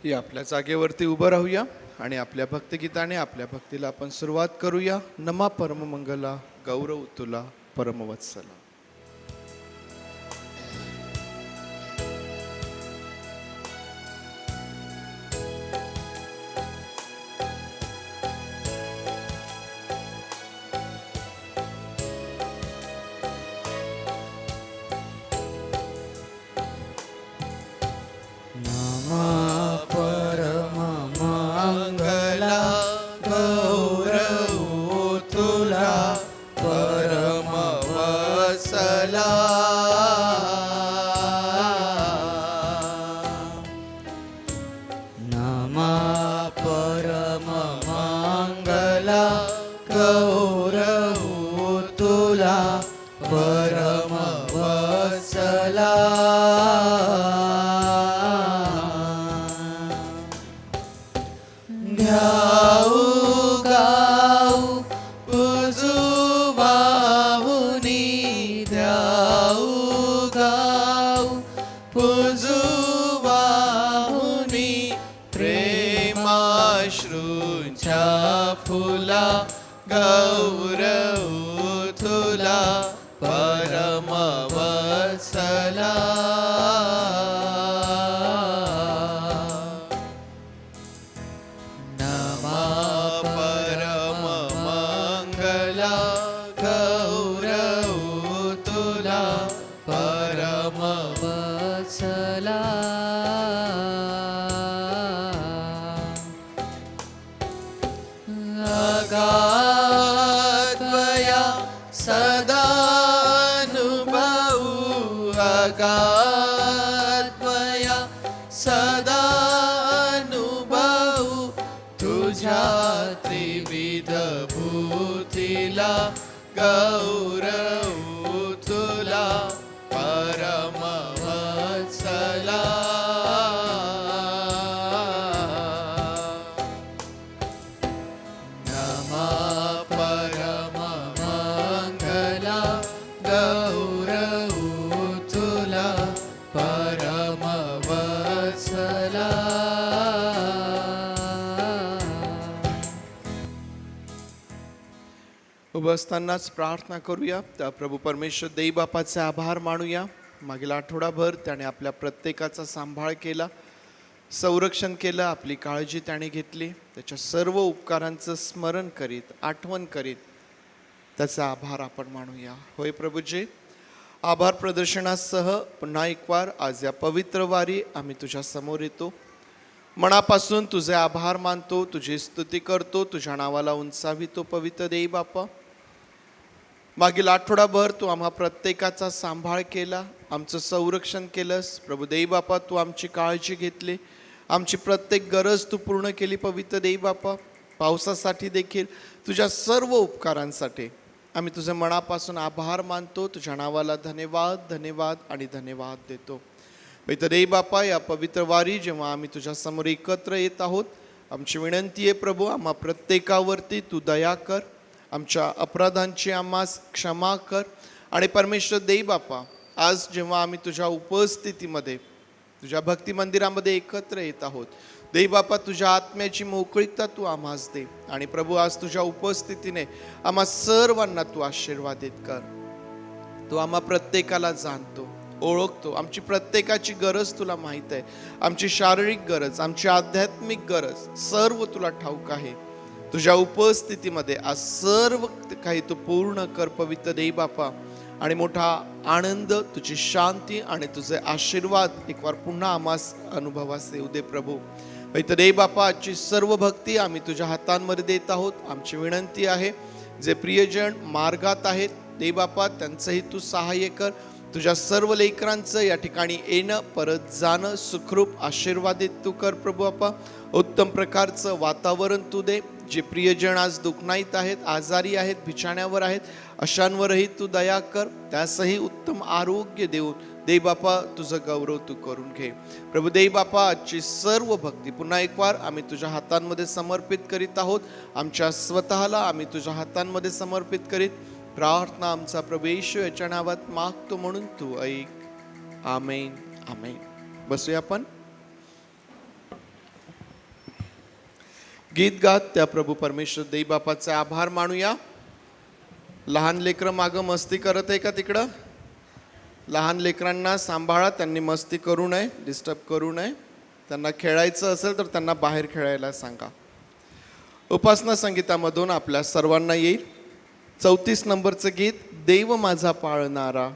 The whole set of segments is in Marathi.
या आपल्या जागेवरती उभं राहूया आणि आपल्या भक्तिगीताने आपल्या भक्तीला आपण सुरुवात करूया. नमा परममंगला गौरव तुला परमवत्सला. उभं असतानाच प्रार्थना करूया. त्या प्रभू परमेश्वर देई बापाचे आभार मानूया. मागील आठवडाभर त्याने आपल्या प्रत्येकाचा सांभाळ केला, संरक्षण केलं, आपली काळजी त्याने घेतली. त्याच्या सर्व उपकारांचं स्मरण करीत, आठवण करीत त्याचा आभार आपण मानूया. होय प्रभूजी, आभार प्रदर्शनासह पुन्हा एक वार आज या पवित्र वारी आम्ही तुझ्या समोर येतो. मनापासून तुझे आभार मानतो, तुझी स्तुती करतो, तुझ्या नावाला उंचावितो. पवित्र देई बापा, मागील आठवडाभर तू आम्हा प्रत्येकाचा सांभाळ केला, आमचं संरक्षण केलंस. प्रभू देई बापा, तू आमची काळजी घेतली, आमची प्रत्येक गरज तू पूर्ण केली. पवित्र देई बापा, पावसासाठी देखील, तुझ्या सर्व उपकारांसाठी आम्ही तुझ्या मनापासून आभार मानतो. तुझ्या नावाला धन्यवाद, धन्यवाद आणि धन्यवाद देतो. पवित्र देई बापा, या पवित्र वारी जेव्हा आम्ही तुझ्या समोर एकत्र येत आहोत, आमची विनंती आहे प्रभू, आम्हा प्रत्येकावरती तू दया कर, आमच्या अपराधांची आम्हास क्षमा कर. आणि परमेश्वर देई बापा, आज जेव्हा आम्ही तुझ्या उपस्थितीमध्ये तुझ्या भक्ती मंदिरामध्ये एकत्र येत आहोत, देई बापा, तुझ्या आत्म्याची मोकळीकता तू आम्हास दे. आणि प्रभू, आज तुझ्या उपस्थितीने आम्हा सर्वांना तू आशीर्वादित कर. तू आम्हा प्रत्येकाला जाणतो, ओळखतो. आमची प्रत्येकाची गरज तुला माहीत आहे, आमची शारीरिक गरज, आमची आध्यात्मिक गरज सर्व तुला ठाऊक आहे. तुझ्या उपस्थितीमध्ये आज सर्व काही तू पूर्ण कर. पवित्र देई बापा, आणि मोठा आनंद, तुझी शांती आणि तुझे आशीर्वाद एक वार पुन्हा आम्हास अनुभवास येऊ दे प्रभू. पवित्र देई बापा, आजची सर्व भक्ती आम्ही तुझ्या हातांमध्ये देत आहोत. आमची विनंती आहे, जे प्रियजन मार्गात आहेत देई बापा, त्यांचंही तू सहाय्य कर. तुझ्या सर्व लेकरांचं या ठिकाणी येणं परत जाणं सुखरूप आशीर्वादित तू कर प्रभू बापा. उत्तम प्रकारचं वातावरण तू दे. जे प्रियजन आज दुखनाईत आहेत, आजारी आहेत, बिछाण्यावर आहेत, अशांवरही तू दया कर. त्यासही उत्तम आरोग्य देऊन देई बापा तुझं गौरव तू करून घे प्रभू. देई बापा, आजची सर्व भक्ती पुन्हा एक वार आम्ही तुझ्या हातांमध्ये समर्पित करीत आहोत. आमच्या स्वतःला आम्ही तुझ्या हातांमध्ये समर्पित करीत प्रार्थना आमचा प्रभू येशू याच्या नावात मागतो, म्हणून तू ऐक. आमेन, आमेन. बसूया आपण. गीत गात त्या प्रभू परमेश्वर देई बापाचे आभार मानूया. लहान लेकरं मागं मस्ती करत आहे का तिकडं? लहान लेकरांना सांभाळा, त्यांनी मस्ती करू नये, डिस्टर्ब करू नये. त्यांना खेळायचं असेल तर त्यांना बाहेर खेळायला सांगा. उपासना संगीतामधून आपल्या सर्वांना येईल 34 नंबरचं गीत, देव माझा पाळणारा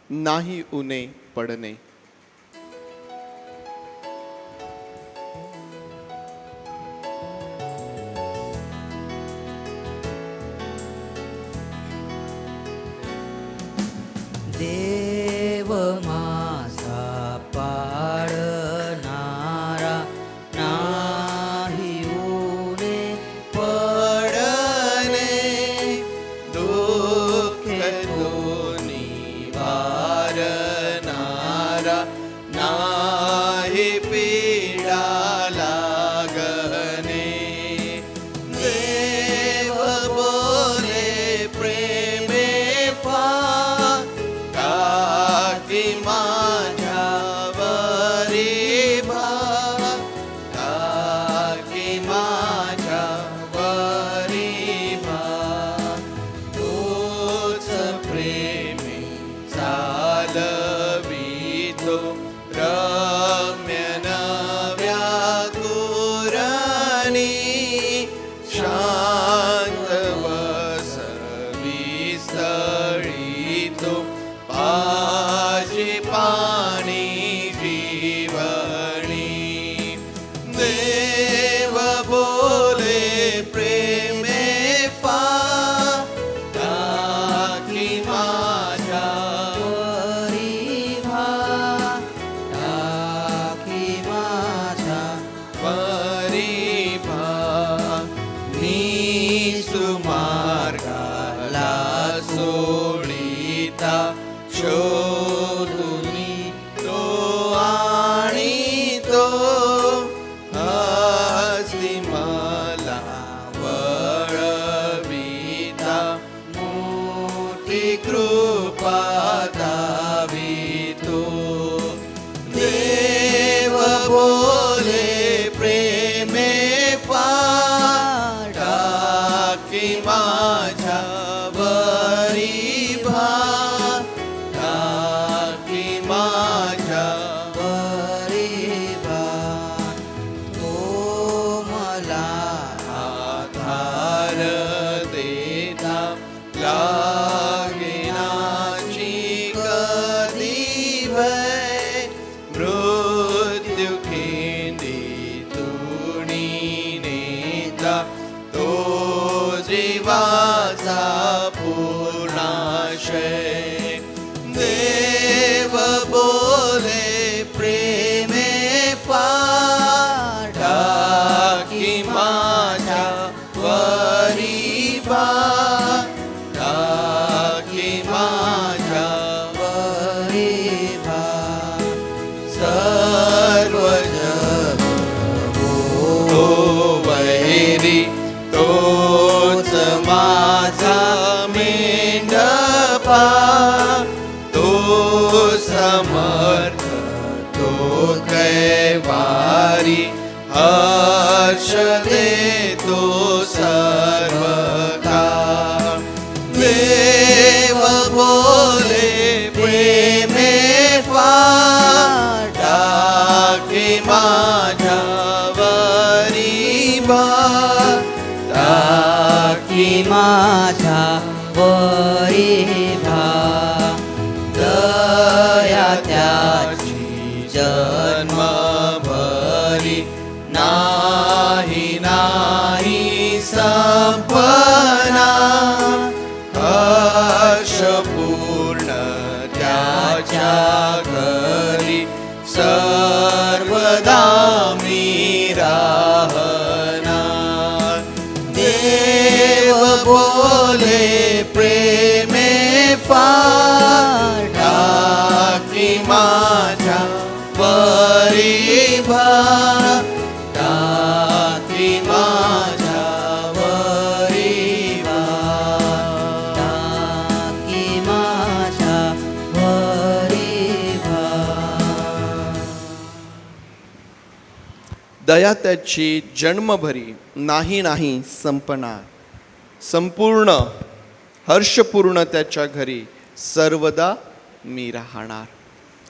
नाही उणे पडणे. देव माझा पाळणारा नाही उणे पडणे, दुःख दोन्ही वारणारा नाही पीडा लागणे. देव बोले प्रेमे फार टाकी माझ्यावरी भार, टाकी माझ्यावरी भार. तोच प्रेमे चालवितो रम्य नव्या कुरणी, शांत वसवी स्थळी पाजी पाणी जीवणी. देव बोले प्रेमे फार टाकी माझ्यावरी भार, टाकी माझ्यावरी भार. मी सुमार्गाला सोडिता शोधुनी तो आणि तो, हस्ती मला वळविता मोठी कृपा दावितो. देव बोले प्रेमे फार टाकी माझ्यावरी भार, टाकी माझ्यावरी भार. तो मला आधार देता लागेनाची कधी भय. मृत्यू खिंडीतूनी नेता तो जीवाचा पूर्णाशय. देव बोले प्रेमे फार टाकी माझ्यावरी भार, टाकी माझ्यावरी भार. सर्व जग हो वैरी, तोच माझा मेंढपा. तो समर्थ तो कैवारी, हर्ष देतो सर्वका. देव बोले प्रेमे फार टाकी माझ्यावरी भार, टाकी माझ्यावरी भार. दया त्याची जन्मभरी नाही नाही संपना. हर्ष पूर्ण त्याच्या घरी सर्वदा मी राहणार. देव बोले प्रेमे फार टाकी माझ्यावरी भार, दया त्याची जन्मभरी नाही नाही संपणार. संपूर्ण हर्षपूर्ण त्याच्या घरी सर्वदा मी राहणार.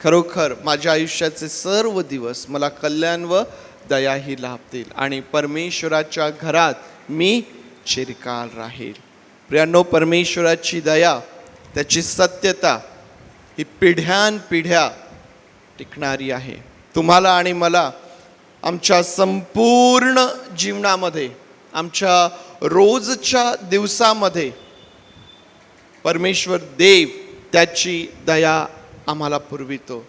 खरोखर माझ्या आयुष्याचे सर्व दिवस मला कल्याण व दयाही लाभतील आणि परमेश्वराच्या घरात मी चिरकाल राहील. प्रियांनो, परमेश्वराची दया, त्याची सत्यता ही पिढ्यानपिढ्या टिकणारी आहे. तुम्हाला आणि मला आमच्या संपूर्ण जीवनामध्ये, आमच्या रोजच्या दिवसामध्ये परमेश्वर देव त्याची दया आम्हाला पुरवितो.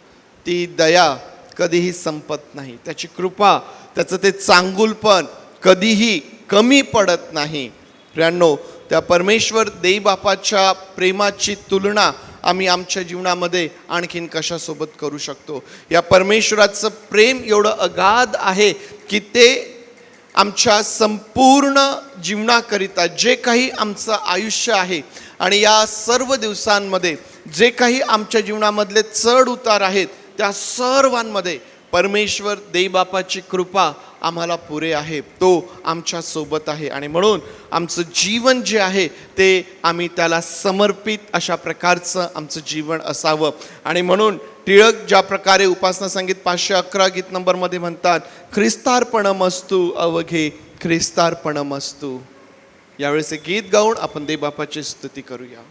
ती दया कधीही संपत नाही. त्याची कृपा, त्याचं ते चांगुलपण कधीही कमी पडत नाही. प्रियांनो, त्या परमेश्वर देवबापाच्या प्रेमाची तुलना आम्ही आमच्या जीवनामध्ये आणखीन कशासोबत करू शकतो? या परमेश्वराचं प्रेम एवढं अगाध आहे की ते आमच्या संपूर्ण जीवनाकरिता जे काही आमचं आयुष्य आहे आणि या सर्व दिवसांमध्ये जे काही आमच्या जीवनामधले चढ उतार आहेत, त्या सर्वांमध्ये परमेश्वर देवबापाची कृपा आम्हाला पुरे आहे. तो आमच्या सोबत आहे आणि म्हणून आमचं जीवन जे आहे ते आम्ही त्याला समर्पित अशा प्रकारचं आमचं जीवन असावं. आणि म्हणून टिळक ज्या प्रकारे उपासना संगीत 511 गीत नंबरमध्ये म्हणतात, ख्रिस्तार्पणमस्तु अवघे ख्रिस्तार्पणमस्तु. यावेळेस हे गीत गाऊन आपण देवबापाची स्तुती करूया.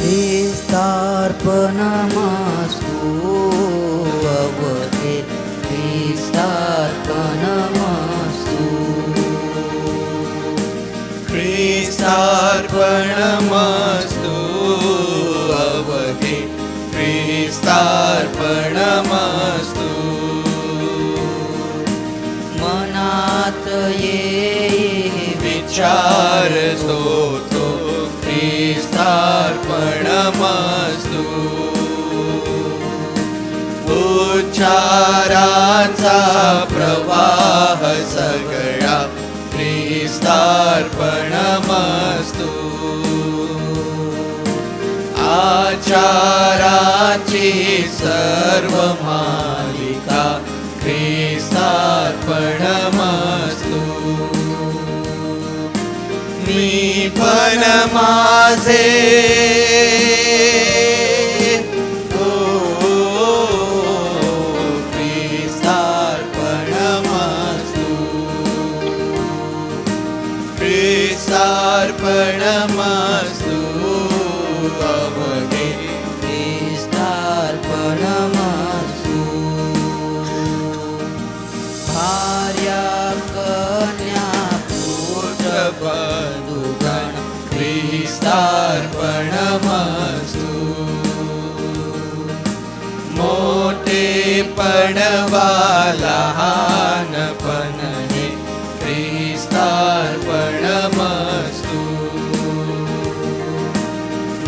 ख्रिस्तार्पणमस्तु अवघे ख्रिस्तार्पणमस्तु. ख्रिस्तार्पणमस्तु अवघे ख्रिस्तार्पणमस्तु. मनात ये विचारतो तो ख्रिस्तार्पणमस्तु. उच्चाराचा प्रवाह सगळा ख्रिस्तार्पणमस्तु. आचाराची सर्व मालिका ख्रिस्तार्पणमस्तु. मी पण माझे ख्रिस्तार्पणमस्तु. ख्रिस्तार्पणमस्तु अवघे ख्रिस्तार्पणमस्तु. भार्या कन्या बंधुगण ख्रिस्तार्पणमस्तु. मोठेपण वा लहानपण हे ख्रिस्तार्पणमस्तु.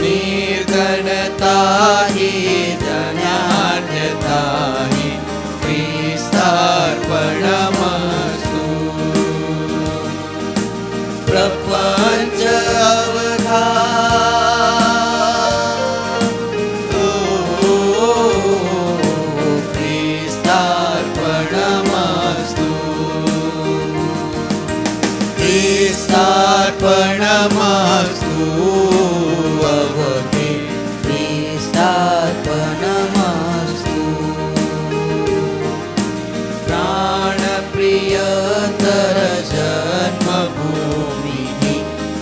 निर्धनता ही धन्यान्यता ही ख्रिस्तार्पणमस्तु. प्रपंच अवघा ख्रिस्तार्पणमस्तु. ख्रिस्तार्पणमस्तु अवघे ख्रिस्तार्पणमस्तु. प्राणप्रियतर जन्मभूमी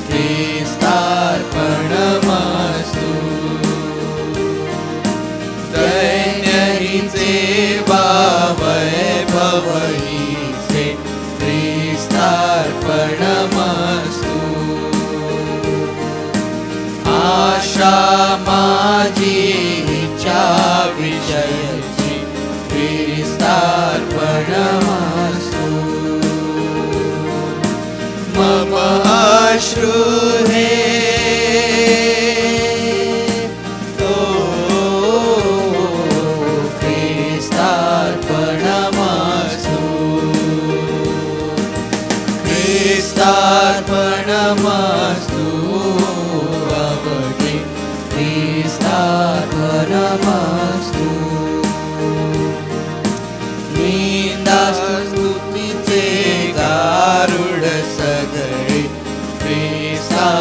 ख्रिस्तार्पणमस्तु. दैन्यहीचे वैभव हीचे ख्रिस्तार्पणमस्तु. आशा माझी हिच्या विजयाची ख्रिस्तार्पणमस्तु. मम अश्रु हे तो ख्रिस्तार्पणमस्तु. ख्रिस्तार्पणमस्तु अवघे ख्रिस्तार्पणमस्तु निंदास्तुतीचे गारुड सगळे ख्रिस्तार्पणमस्तु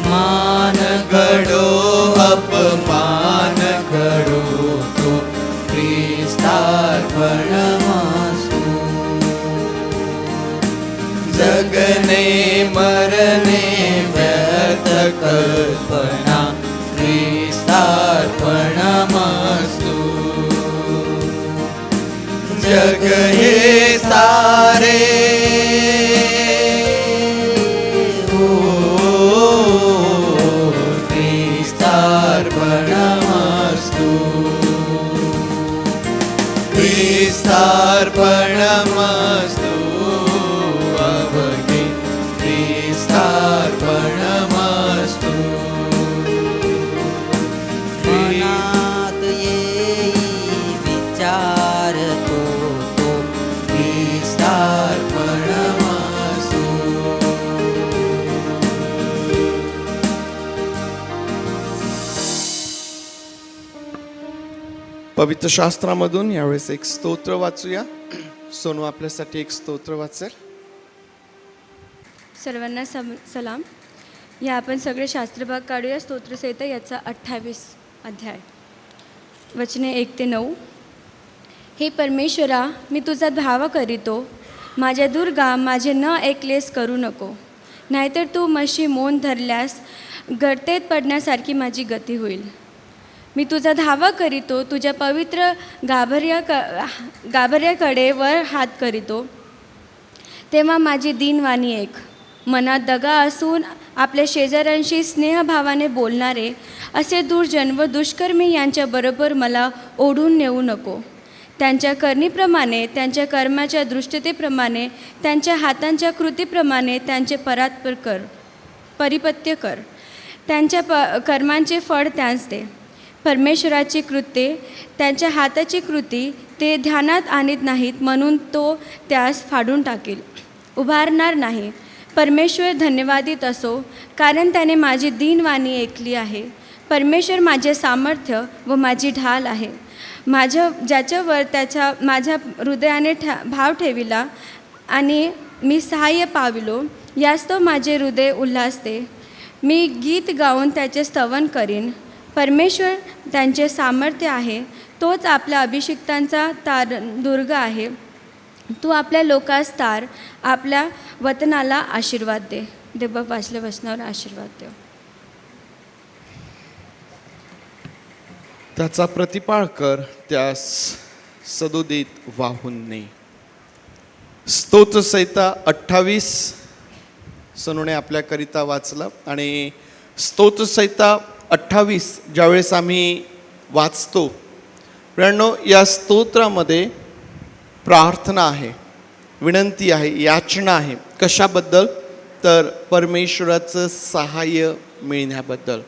मान घडो अपमान घडो तो ख्रिस्तार्पणमस्तु जगणे मरणे व्यर्थ कल्पना ख्रिस्तार्पणमस्तु जग हे सारे ख्रिस्तार्पणमस्तु ख्रिस्तार्पणमस्तु अवघे ख्रिस्तार्पणमस्तु मनात येई विचार तो ख्रिस्तार्पणमस्तु पवित्र शास्त्रामधून यावेळेस एक स्तोत्र वाचूया. सोनू आपल्यासाठी एक स्तोत्र वाचेल. सर्वांना सलाम. या आपण सगळे शास्त्रभाग काढूया. स्तोत्रसहिता याचा 28 अध्याय, वचने 1 ते 9. हे परमेश्वरा, मी तुझा धावा करीतो. माझ्या दुर्गा, माझे न ऐकलेस करू नको. नाहीतर तू मशी मौन धरल्यास गर्तेत पडण्यासारखी माझी गती होईल. मी तुझा धावा करीतो, तुझ्या पवित्र गाभाऱ्याकडे वर हात करीतो. तेव्हा माझी दीनवाणी ऐक. मनात दगा असून आपल्या शेजाऱ्यांशी स्नेहभावाने बोलणारे असे दुर्जन व दुष्कर्मी यांच्याबरोबर मला ओढून नेऊ नको. त्यांच्या करणीप्रमाणे, त्यांच्या कर्माच्या दृष्टतेप्रमाणे, त्यांच्या हातांच्या कृतीप्रमाणे त्यांचे परिपत्य कर. त्यांच्या कर्मांचे फळ त्यांस दे. परमेश्वराची कृत्ये, त्यांच्या हाताची कृती ते ध्यानात आणत नाहीत, म्हणून तो त्यास फाडून टाकेल, उभारणार नाही. परमेश्वर धन्यवादित असो, कारण त्याने माझी दीनवाणी ऐकली आहे. परमेश्वर माझे सामर्थ्य व माझी ढाल आहे. ज्याच्यावर माझ्या हृदयाने भाव ठेविला आणि मी सहाय्य पाविलो, यास्तव माझे हृदय उल्हासते. मी गीत गाऊन त्याचे स्तवन करीन. परमेश्वर त्यांचे सामर्थ्य आहे. तोच आपल्या अभिषिक्तांचा दुर्ग आहे. तू आपल्या लोकास तार, आपल्या वतनाला आशीर्वाद दे. देवबाप वाचल्या वचनावर आशीर्वाद दे. त्याचा प्रतिपाळ कर, त्यास सदोदित वाहून ने. स्तोत्रसहिता 28 सोनूने आपल्याकरिता वाचलं. आणि स्तोत्रसहिता 28 ज्यावेळेस आम्ही वाचतो, प्रियांनो, या स्तोत्रामध्ये प्रार्थना आहे, विनंती आहे, याचना आहे. कशाबद्दल? तर परमेश्वराचं सहाय्य मिळण्याबद्दल.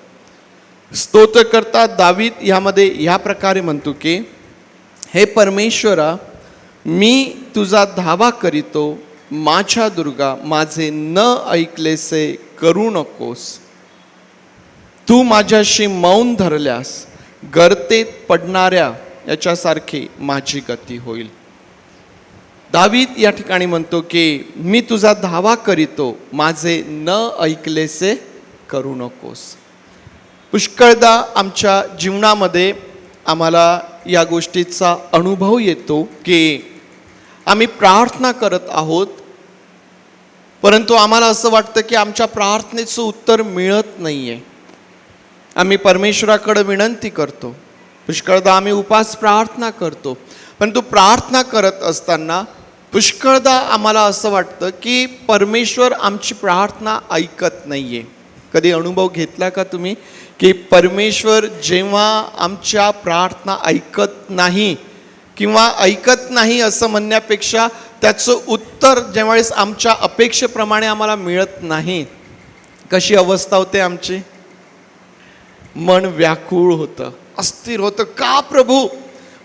स्तोत्रकर्ता दावीद यामध्ये ह्या प्रकारे म्हणतो की, हे परमेश्वरा, मी तुझा धावा करीतो. माझ्या दुर्गा, माझे न ऐकलेसे करू नकोस. तू माझ्याशी मौन धरल्यास गर्तेत पडणाऱ्या याच्यासारखी माझी गती होईल. दावीद या ठिकाणी म्हणतो की, मी तुझा धावा करीतो, माझे न ऐकलेसे करू नकोस. पुष्कळदा आमच्या जीवनामध्ये आम्हाला या गोष्टीचा अनुभव येतो की आम्ही प्रार्थना करत आहोत, परंतु आम्हाला असं वाटतं की आमच्या प्रार्थनेचं उत्तर मिळत नाही आहे. आम्ही परमेश्वराकडे विनंती करतो, पुष्कळदा आम्ही उपास प्रार्थना करतो, परंतु प्रार्थना करत असताना पुष्कळदा आम्हाला असं वाटतं की परमेश्वर आमची प्रार्थना ऐकत नाही आहे. कधी अनुभव घेतला का तुम्ही की परमेश्वर जेव्हा आमच्या प्रार्थना ऐकत नाही, किंवा ऐकत नाही असं म्हणण्यापेक्षा त्याचं उत्तर ज्यावेळेस आमच्या अपेक्षेप्रमाणे आम्हाला मिळत नाही, कशी अवस्था होते आमची? मन व्याकुळ होतं, अस्थिर होतं. का प्रभू,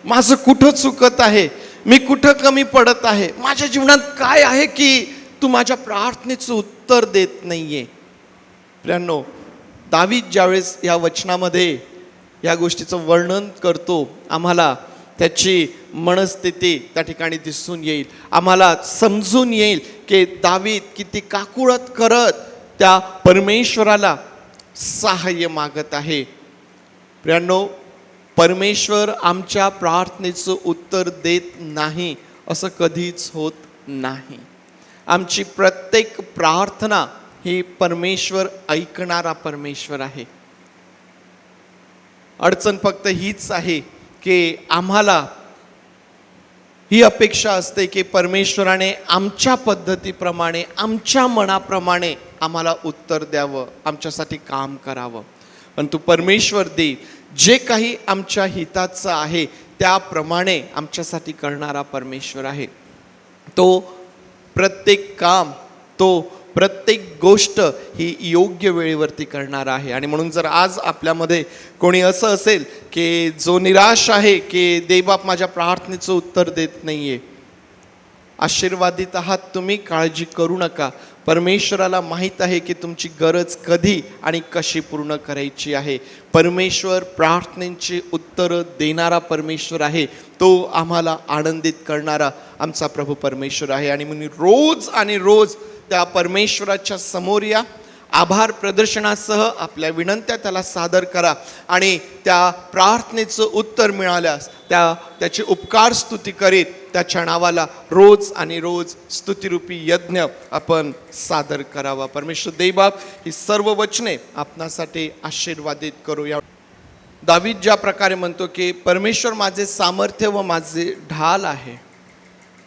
माझं कुठं चुकत आहे? मी कुठं कमी पडत आहे, माझ्या जीवनात काय आहे की तू माझ्या प्रार्थनेचं उत्तर देत नाहीये. प्रियांनो, दावीद ज्यावेळेस या वचनामध्ये या गोष्टीचं वर्णन करतो, आम्हाला त्याची मनस्थिती त्या ठिकाणी दिसून येईल. आम्हाला समजून येईल की दावीद किती काकुळत करत त्या परमेश्वराला सहाय्य मागत आहे. प्रियांनो, परमेश्वर आमच्या प्रार्थनेचं उत्तर देत नाही असं कधीच होत नाही. आमची प्रत्येक प्रार्थना ही परमेश्वर ऐकणारा परमेश्वर आहे. अडचण फक्त हीच आहे की आम्हाला ही अपेक्षा असते की परमेश्वराने आमच्या पद्धतीप्रमाणे, आमच्या मनाप्रमाणे आम्हाला उत्तर द्यावं, आमच्यासाठी काम करावं. परंतु परमेश्वर देव जे काही आमच्या हिताचं आहे त्याप्रमाणे आमच्यासाठी करणारा परमेश्वर आहे. तो प्रत्येक काम, तो प्रत्येक गोष्ट ही योग्य वेळेवरती करणार आहे. आणि म्हणून जर आज आपल्यामध्ये कोणी असं असेल की जो निराश आहे की देवबाप माझ्या प्रार्थनेचं उत्तर देत नाहीये, आशीर्वादित आहात तुम्ही, काळजी करू नका. परमेश्वराला माहीत आहे की तुमची गरज कधी आणि कशी पूर्ण करायची आहे. परमेश्वर प्रार्थनेची उत्तरं देणारा परमेश्वर आहे. तो आम्हाला आनंदित करणारा आमचा प्रभू परमेश्वर आहे. आणि म्हणून रोज आणि रोज त्या परमेश्वराच्या समोर या, आभार प्रदर्शनासह आपल्या विनंत्या त्याला सादर करा आणि त्या प्रार्थनेचं उत्तर मिळाल्यास त्याची उपकार स्तुती करीत त्याच्या नावाला रोज आणि रोज स्तुतिरूपी यज्ञ आपण सादर करावा. परमेश्वर देवबाप ही सर्व वचने आपणासाठी आशीर्वादित करूया. दावीद ज्या प्रकारे म्हणतो की परमेश्वर माझे सामर्थ्य व माझे ढाल आहे,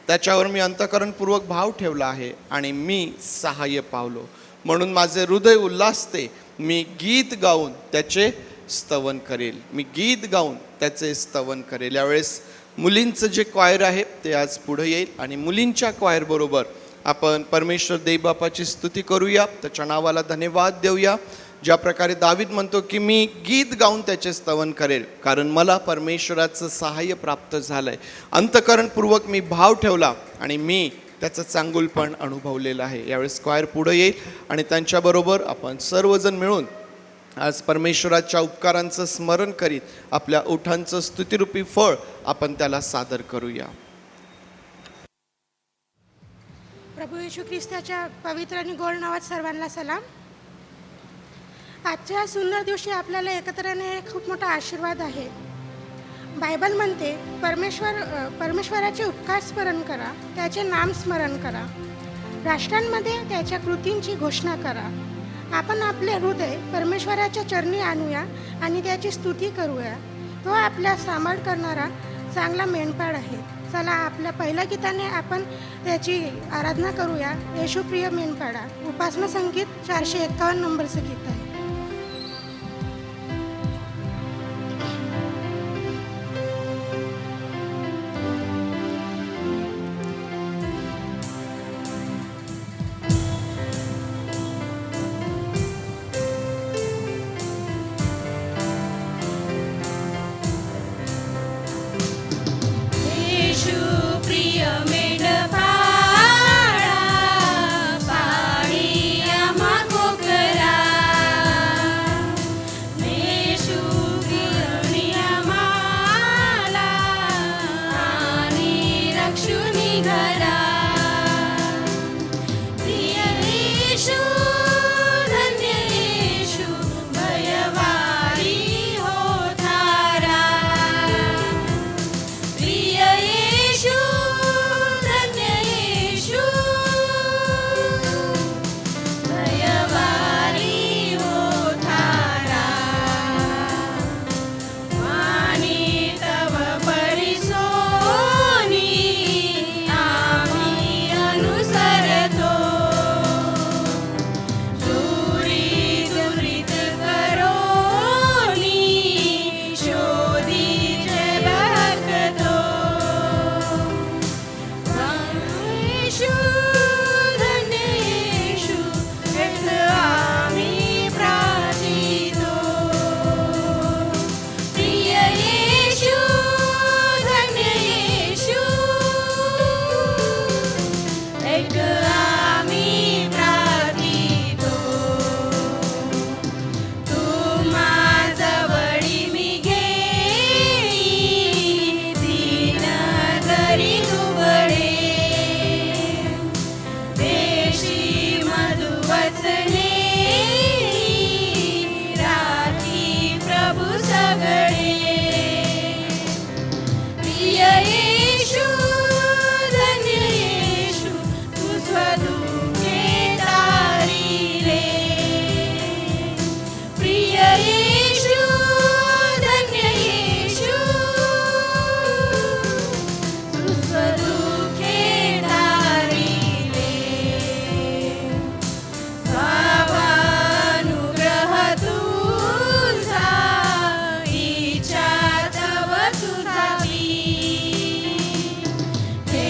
त्याच्यावर मी अंतःकरणपूर्वक भाव ठेवला आहे आणि मी सहाय्य पावलो. म्हणून माझे हृदय उल्हासते, मी गीत गाऊन त्याचे स्तवन करेल. मी गीत गाऊन त्याचे स्तवन करेल. यावेळेस मुलींचं जे क्वायर आहे ते आज पुढे येईल आणि मुलींच्या क्वायर बरोबर आपण परमेश्वर देवबापाची स्तुती करूया, त्याच्या नावाला धन्यवाद देऊया. ज्या प्रकारे दावीद म्हणतो की मी गीत गाऊन त्याचे स्तवन करेल, कारण मला परमेश्वराचं सहाय्य प्राप्त झालंय. अंतःकरणपूर्वक मी भाव ठेवला आणि मी त्याचं चांगुलपण अनुभवलेलं आहे. यावेळेस स्क्वायर पुढे येईल आणि त्यांच्याबरोबर आपण सर्वजण मिळून आज परमेश्वराच्या उपकारांचं स्मरण करीत आपल्या ओठांचं स्तुतिरूपी फळ आपण त्याला सादर करूया. प्रभू येशू ख्रिस्ताच्या पवित्र आणि गोड नावात सर्वांना सलाम. आजच्या सुंदर दिवशी आपल्याला एकत्र येणे हे खूप मोठा आशीर्वाद आहे. बायबल म्हणते परमेश्वराचे उपकार स्मरण करा, त्याचे नाम स्मरण करा, राष्ट्रांमध्ये त्याच्या कृतींची घोषणा करा. आपण आपले हृदय परमेश्वराच्या चरणी आणूया आणि त्याची स्तुती करूया. तो आपल्या सांभाळ करणारा चांगला मेंढपाळ आहे. चला आपल्या पहिल्या गीताने आपण त्याची आराधना करूया. येशूप्रिय मेंढपाळा, उपासना संगीत 451 नंबरचं गीत आहे. प्रिय मेंढपाळा, पाळी आम्हा कोकरा. परी दुबळे देशी मधुवचने राखी प्रभू सगळे प्रिय येशू धन्य येशू तू स्वदुखे तारिले प्रिय येशू धन्य येशू तू स्वदुखे तारिले भावानुग्रह तुझा इच्छा तव तुझावी हे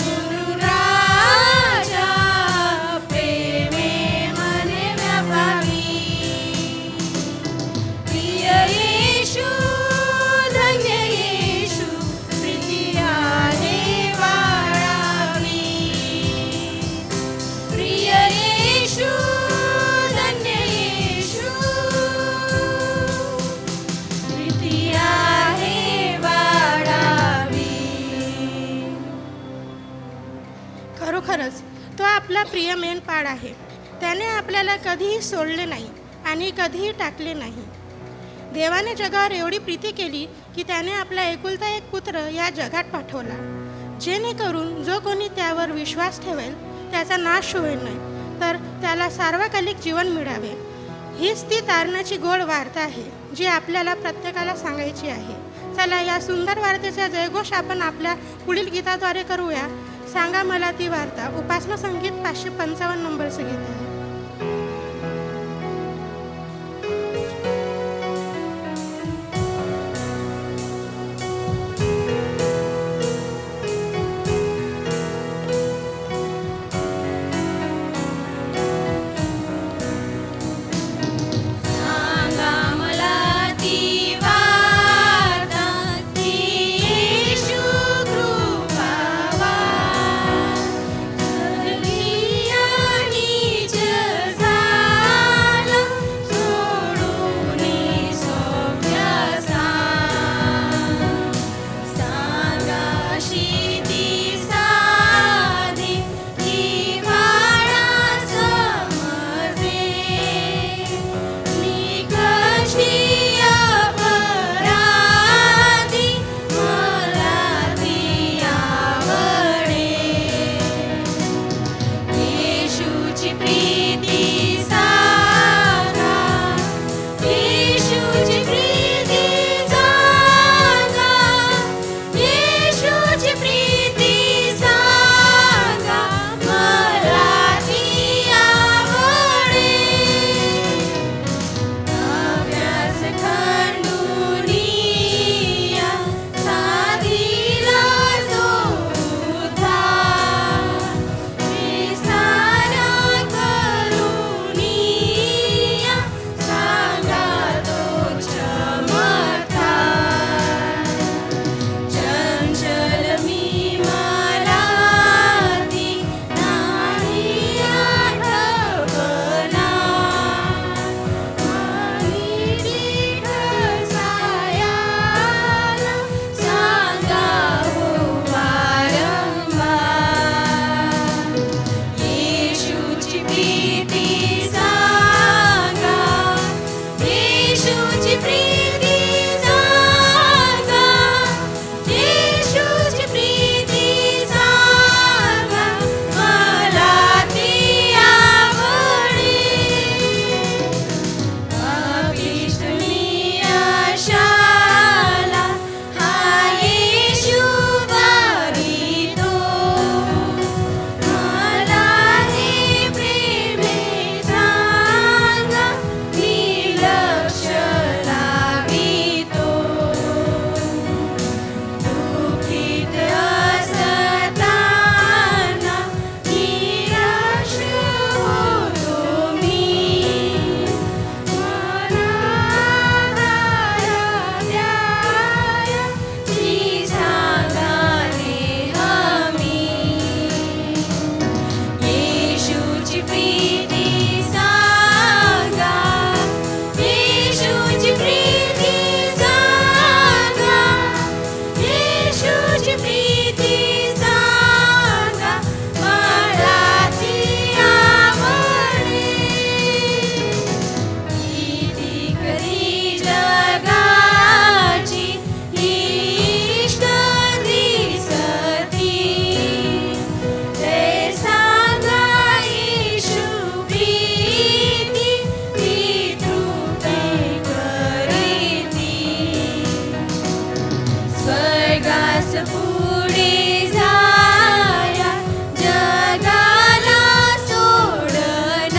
गुरु राजा प्रेमे मने व्यापावी प्रिय येशू धन्य येशू प्रीती आहे वाढावी प्रिय येशू धन्य येशू प्रीती आहे वाढावी. खरोखरच तो आपला प्रिय मेंढपाळ आहे. त्याने आपल्याला कधीही सोडले नाही आणि कधीही टाकले नाही. देवाने जगावर एवढी प्रीती केली की त्याने आपला एकुलता एक पुत्र या जगात पाठवला, जेणेकरून जो कोणी त्यावर विश्वास ठेवेल त्याचा नाश होईल नाही, तर त्याला सार्वकालिक जीवन मिळावे. हीच ती तारणाची गोड वार्ता आहे जी आपल्याला प्रत्येकाला सांगायची आहे. चला या सुंदर वार्तेचा जयघोष आपण आपल्या पुढील गीताद्वारे करूया. सांगा मला ती वार्ता. उपासना संगीत 555 नंबरचं गीत आहे. सांगा मला ती वार्ता की येशू कृपावान जगली आणि पुढे जाया जगाला सोडणार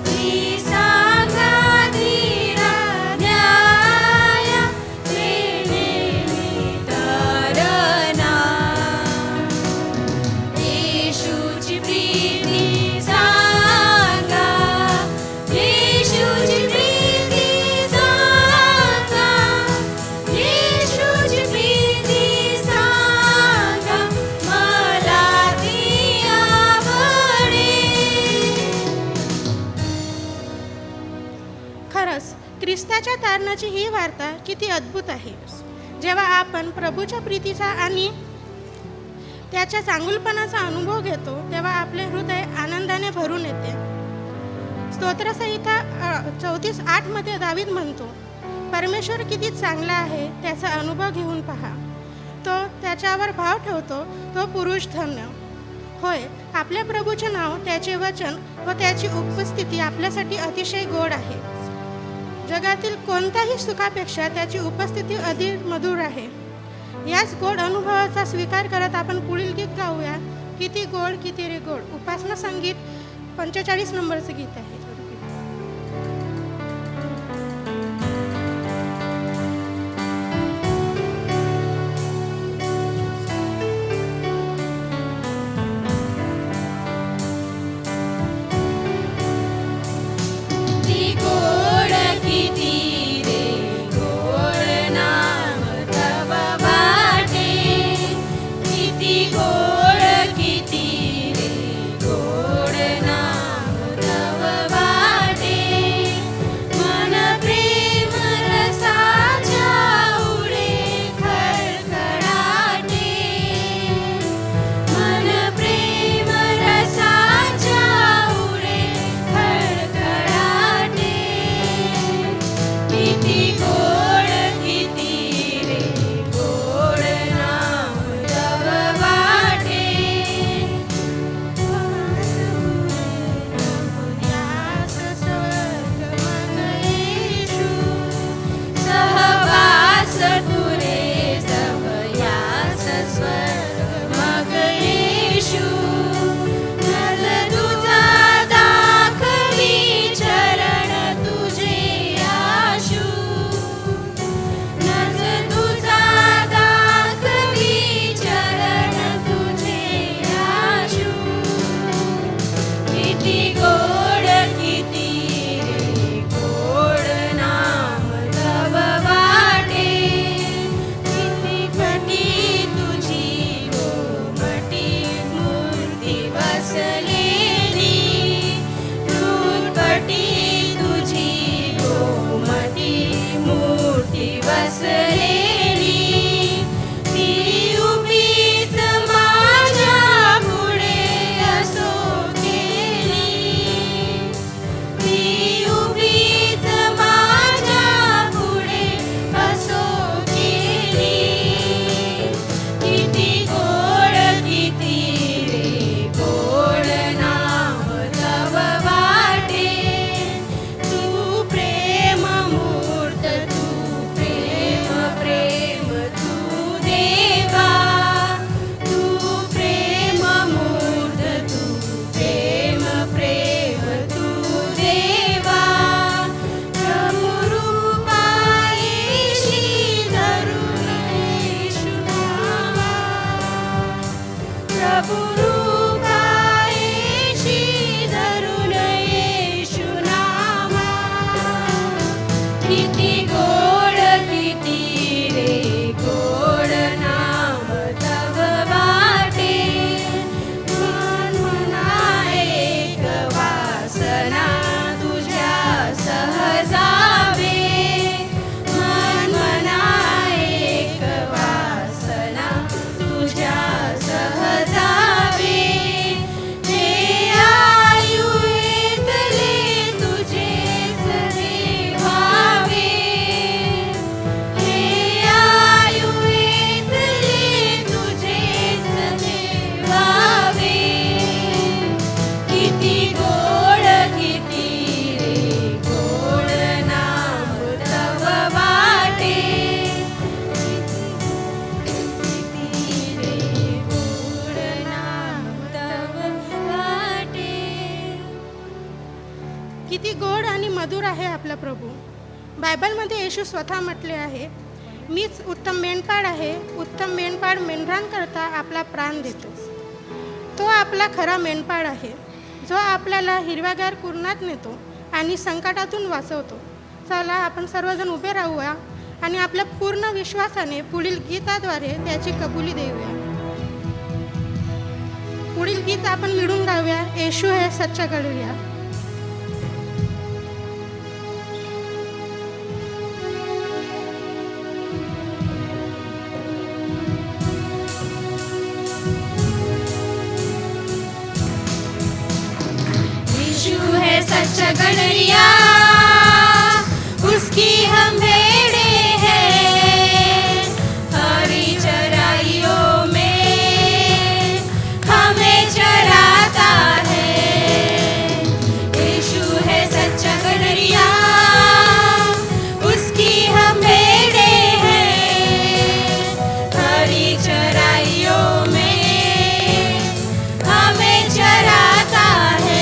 ही सांगा धीरा न्याया नेहमी तरणार येशूची प्रीती सांगा येशूची प्रीती सांगा येशूची प्रीती सांगा मला ती आवडे. खरंच ख्रिस्ताच्या तारणाची ही वार्ता किती अद्भुत आहे. जेव्हा आपण प्रभूच्या प्रीतीचा आणि त्याच्या चांगुलपणाचा अनुभव घेतो तेव्हा आपले हृदय आनंदाने भरून येते. स्तोत्रसंहिता 34:8 दावीद म्हणतो, परमेश्वर किती चांगला आहे त्याचा अनुभव घेऊन पहा. तो त्याच्यावर भाव ठेवतो तो पुरुष धन्य. होय, आपल्या प्रभूचे नाव, त्याचे वचन व त्याची उपस्थिती आपल्यासाठी अतिशय गोड आहे. जगातील कोणत्याही सुखापेक्षा त्याची उपस्थिती अधिक मधुर आहे. याच गोड अनुभवाचा स्वीकार करत आपण पुढील गीत गाऊया. किती गोड किती रे गोड. उपासना संगीत 45 नंबरचं गीत आहे. किती गोड किती रे गोड नाम तव वाटे किती गोड किती रे गोड नाम तव वाटे किती गोड आणि मधुर आहे आपला प्रभू. बायबलमध्ये येशू स्वतः म्हटले आहे, मीच उत्तम मेंढपाळ आहे. उत्तम मेंढपाळ मेंढरांकरता आपला प्राण देतो. तो आपला खरा मेंढपाळ आहे, जो आपल्याला हिरव्यागार कुरणात नेतो आणि संकटातून वाचवतो. चला आपण सर्वजण उभे राहूया आणि आपल्या पूर्ण विश्वासाने पुढील गीताद्वारे त्याची कबुली देऊया. पुढील गीत आपण मिळून गाऊया, येशू हे सच्चा घडवूया. यीशु है सच्चा गडरिया, उसकी हम भेड़े हैं. हरी चराइयों में हमें चराता है. यीशु है सच्चा गडरिया, उसकी हम भेड़े हैं. हरी चराइयों में हमें चराता है.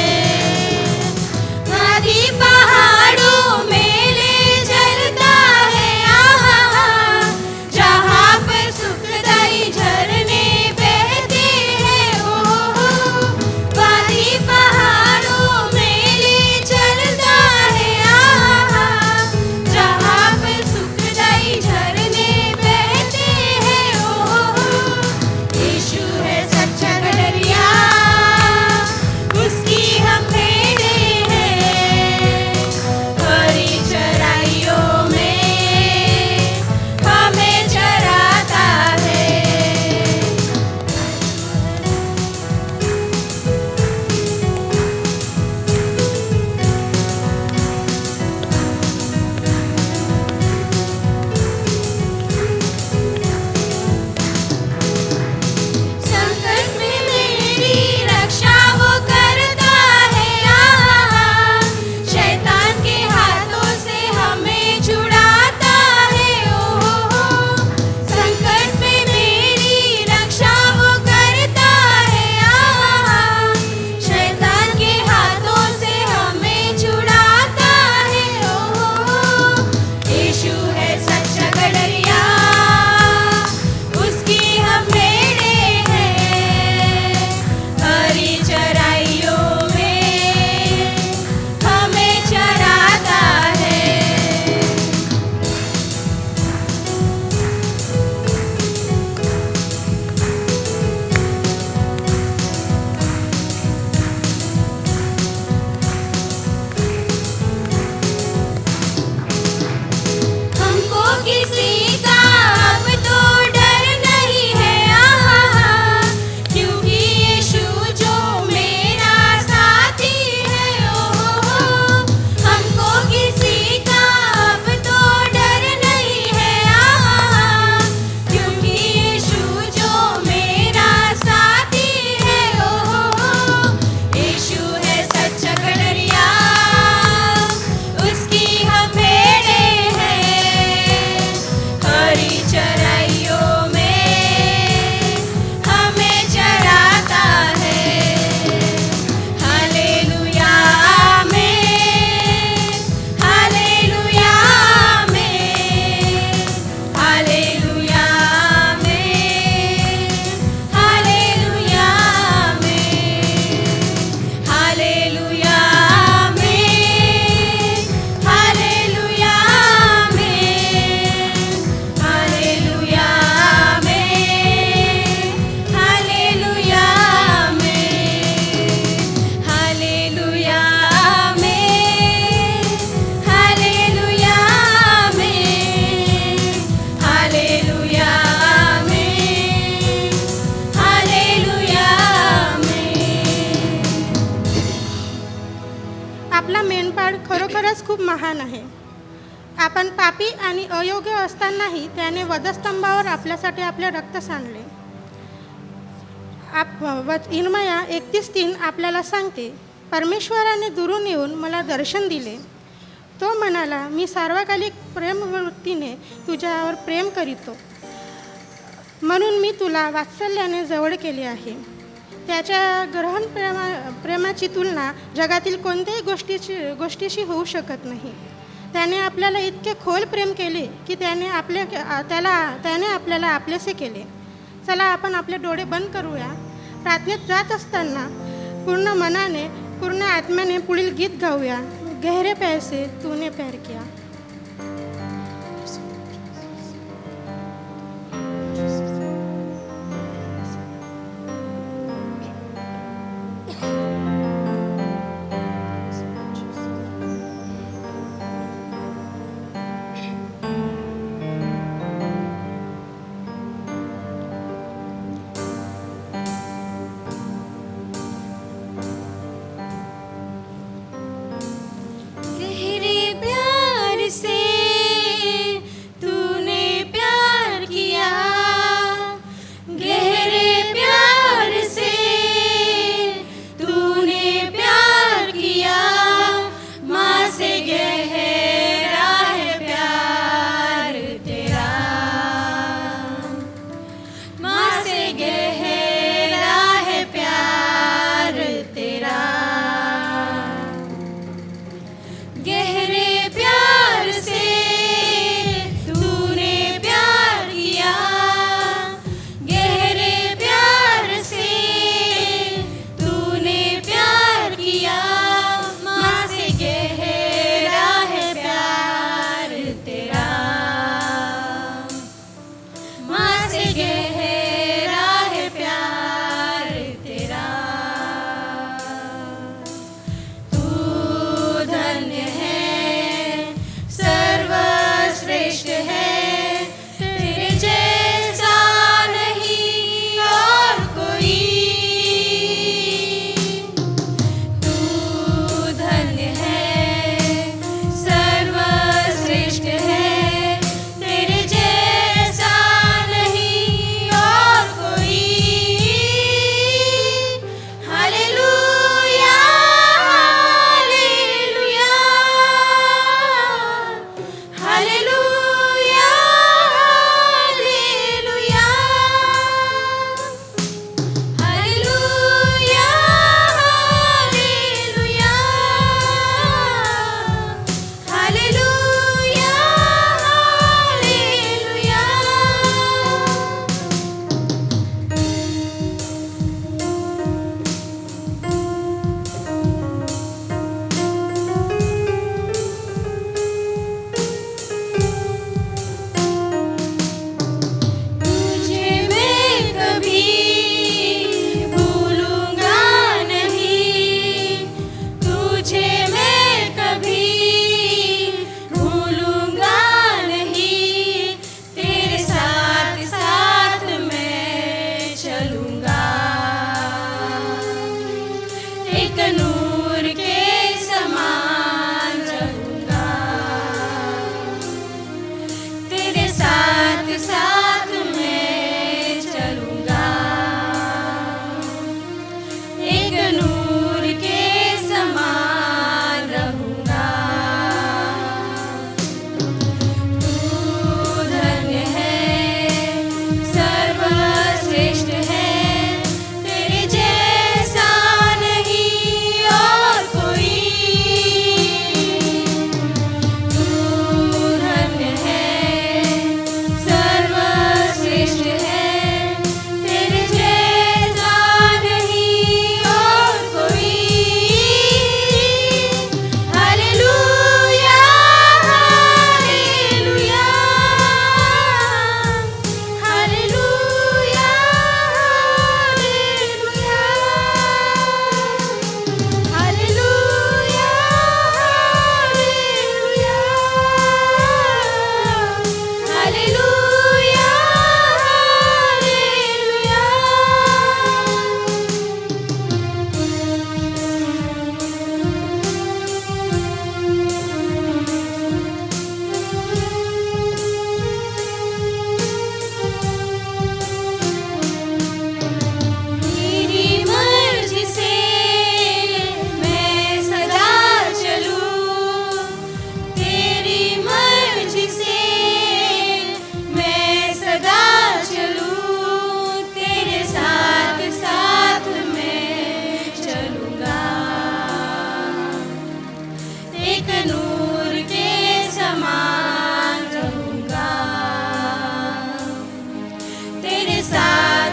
नदी पहाड़ों में ले चलता है, आहा, जहाँ पर सुखदाई झरने बहते हैं. ओहो, वादी पहाड़ों में ले चलता है, आहा, जहाँ पर सुखदाई झरने बहते हैं. ओहो, यीशु है सच्चा गडरिया, उसकी हम भेड़े हैं. हरी चराइयों में हमें चराता है. संकट में मेरी रक्षा वो करता है, आहा, शैतान के हाथों से हमें छुड़ाता है. ओहो, संकट में मेरी रक्षा वो करता है, आहा, शैतान के हाथों से हमें छुड़ाता है. ओहो, यीशु है सच्चा गडरिया, उसकी हम भेड़े हैं. हरी चराइयों में हमें चराता है. हमको किसी का अब तो डर नहीं है, आहा, क्योंकि यीशु जो मेरा साथी है. ओहो, हमको किसी का अब तो डर नहीं है, आहा, क्योंकि यीशु जो मेरा साथी है. ओहो, यीशु है सच्चा गडरिया, उसकी हम भेड़े हैं. हरी चराइयों में हमें चराता है. Hallelujah amen, hallelujah amen, hallelujah amen, hallelujah amen, hallelujah amen, hallelujah amen, hallelujah amen, hallelujah amen, hallelujah amen, hallelujah amen, hallelujah amen, hallelujah amen. आपला मेंढपाळ खरोखरच खूप महान आहे. आपण पापी आणि अयोग्य असतानाही त्याने वधस्तंभावर आपल्यासाठी आपले रक्त सांडले. इर्मया 31:3 आपल्याला सांगते, परमेश्वराने दुरून येऊन मला दर्शन दिले. तो म्हणाला, मी सार्वकालिक प्रेमवृत्तीने तुझ्यावर प्रेम करीतो, म्हणून मी तुला वात्सल्याने जवळ केले आहे. त्याच्या ग्रहण प्रेमाची तुलना जगातील कोणत्याही गोष्टीशी होऊ शकत नाही. त्याने आपल्याला इतके खोल प्रेम केले की त्याने आपल्याला आपलेसे केले. चला आपण आपले डोळे बंद करूया. प्रार्थनेत जात असताना पूर्ण मनाने पूर्ण आत्म्याने पुढील गीत गाऊया. गहरे प्यार से तूने प्यार किया. गहरे प्यार से तूने प्यार किया, गहरे प्यार से तूने प्यार किया, माँ से गहरा है प्यार तेरा, माँ से गहरा है प्यार तेरा. गहरे प्यार से तूने प्यार किया, गहरे प्यार से तूने प्यार किया, माँ से गहरा है प्यार तेरा, माँ से गहरा है प्यार तेरा. तू धन्य है, सर्वश्रेष्ठ है, तेरे जैसा नहीं और कोई. तू धन्य है, सर्वश्रेष्ठ है, तेरे जैसा नहीं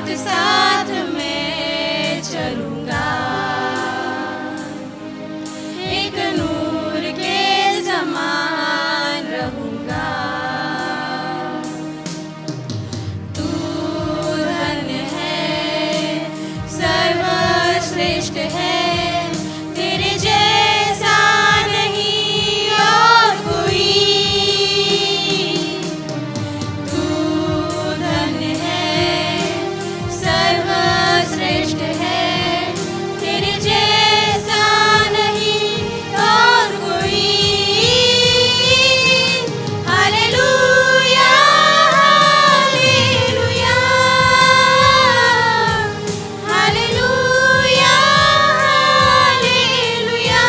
साथ साथ मैं चलूंगा, एक नूर के समान रहूंगा। तू धन्य है, सर्वश्रेष्ठ है, तेरे जैसा नहीं और कोई। तू धन्य है, सर्वश्रेष्ठ है, तेरे जैसा नहीं और कोई। Hallelujah, hallelujah, hallelujah, hallelujah,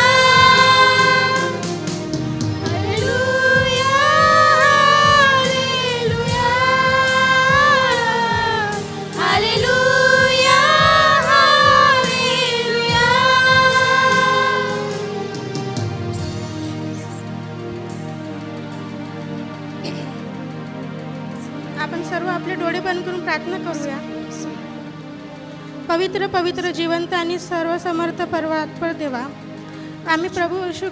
hallelujah, hallelujah, hallelujah, आपण सर्व आपले डोळे बंद करून प्रार्थना करूया. पवित्र पवित्र जिवंत आणि सर्वसमर्थ परमात्मा देवा, आम्ही प्रभू येशू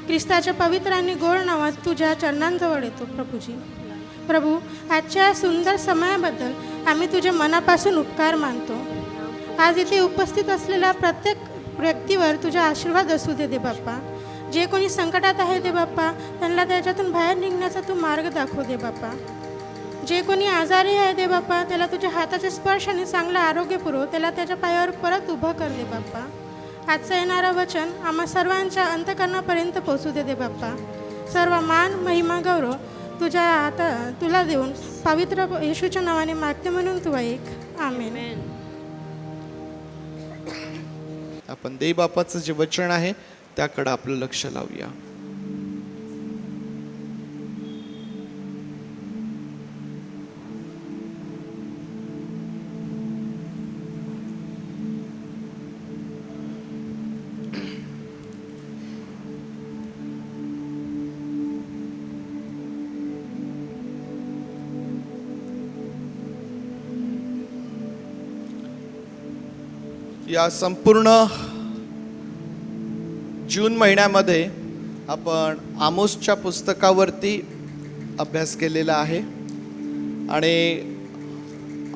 ख्रिस्ताच्या पवित्र आणि गोड नावात तुझ्या चरणांजवळ येतो. प्रभूजी, प्रभू, आजच्या सुंदर समयाबद्दल आम्ही तुझ्या मनापासून उपकार मानतो. आज इथे उपस्थित असलेल्या प्रत्येक व्यक्तीवर तुझा आशीर्वाद असू दे बाप्पा. जे कोणी संकटात आहे दे बाप्पा, त्यांना त्याच्यातून बाहेर निघण्याचा तू मार्ग दाखव दे बाप्पा. जे कोणी आजारी आहे दे बाप्पा, त्याला तुझ्या हाताचे स्पर्श आणि चांगलं आरोग्य पुरव, त्याला त्याच्या पायावर परत उभं कर दे बाप्पा. आजचं येणारं वचन आम्हा सर्वांच्या अंतकरणापर्यंत पोहोचू दे बाप्पा. सर्व मान महिमा गौरव तुला देऊन पवित्र येशूच्या नावाने मागते म्हणून तू ऐक. आमेन. आपण देवबापाचं जे वचन आहे त्याकडे आपलं लक्ष लावूया. या संपूर्ण जून महिन्यामध्ये आपण आमोसच्या पुस्तकावरती अभ्यास केलेला आहे आणि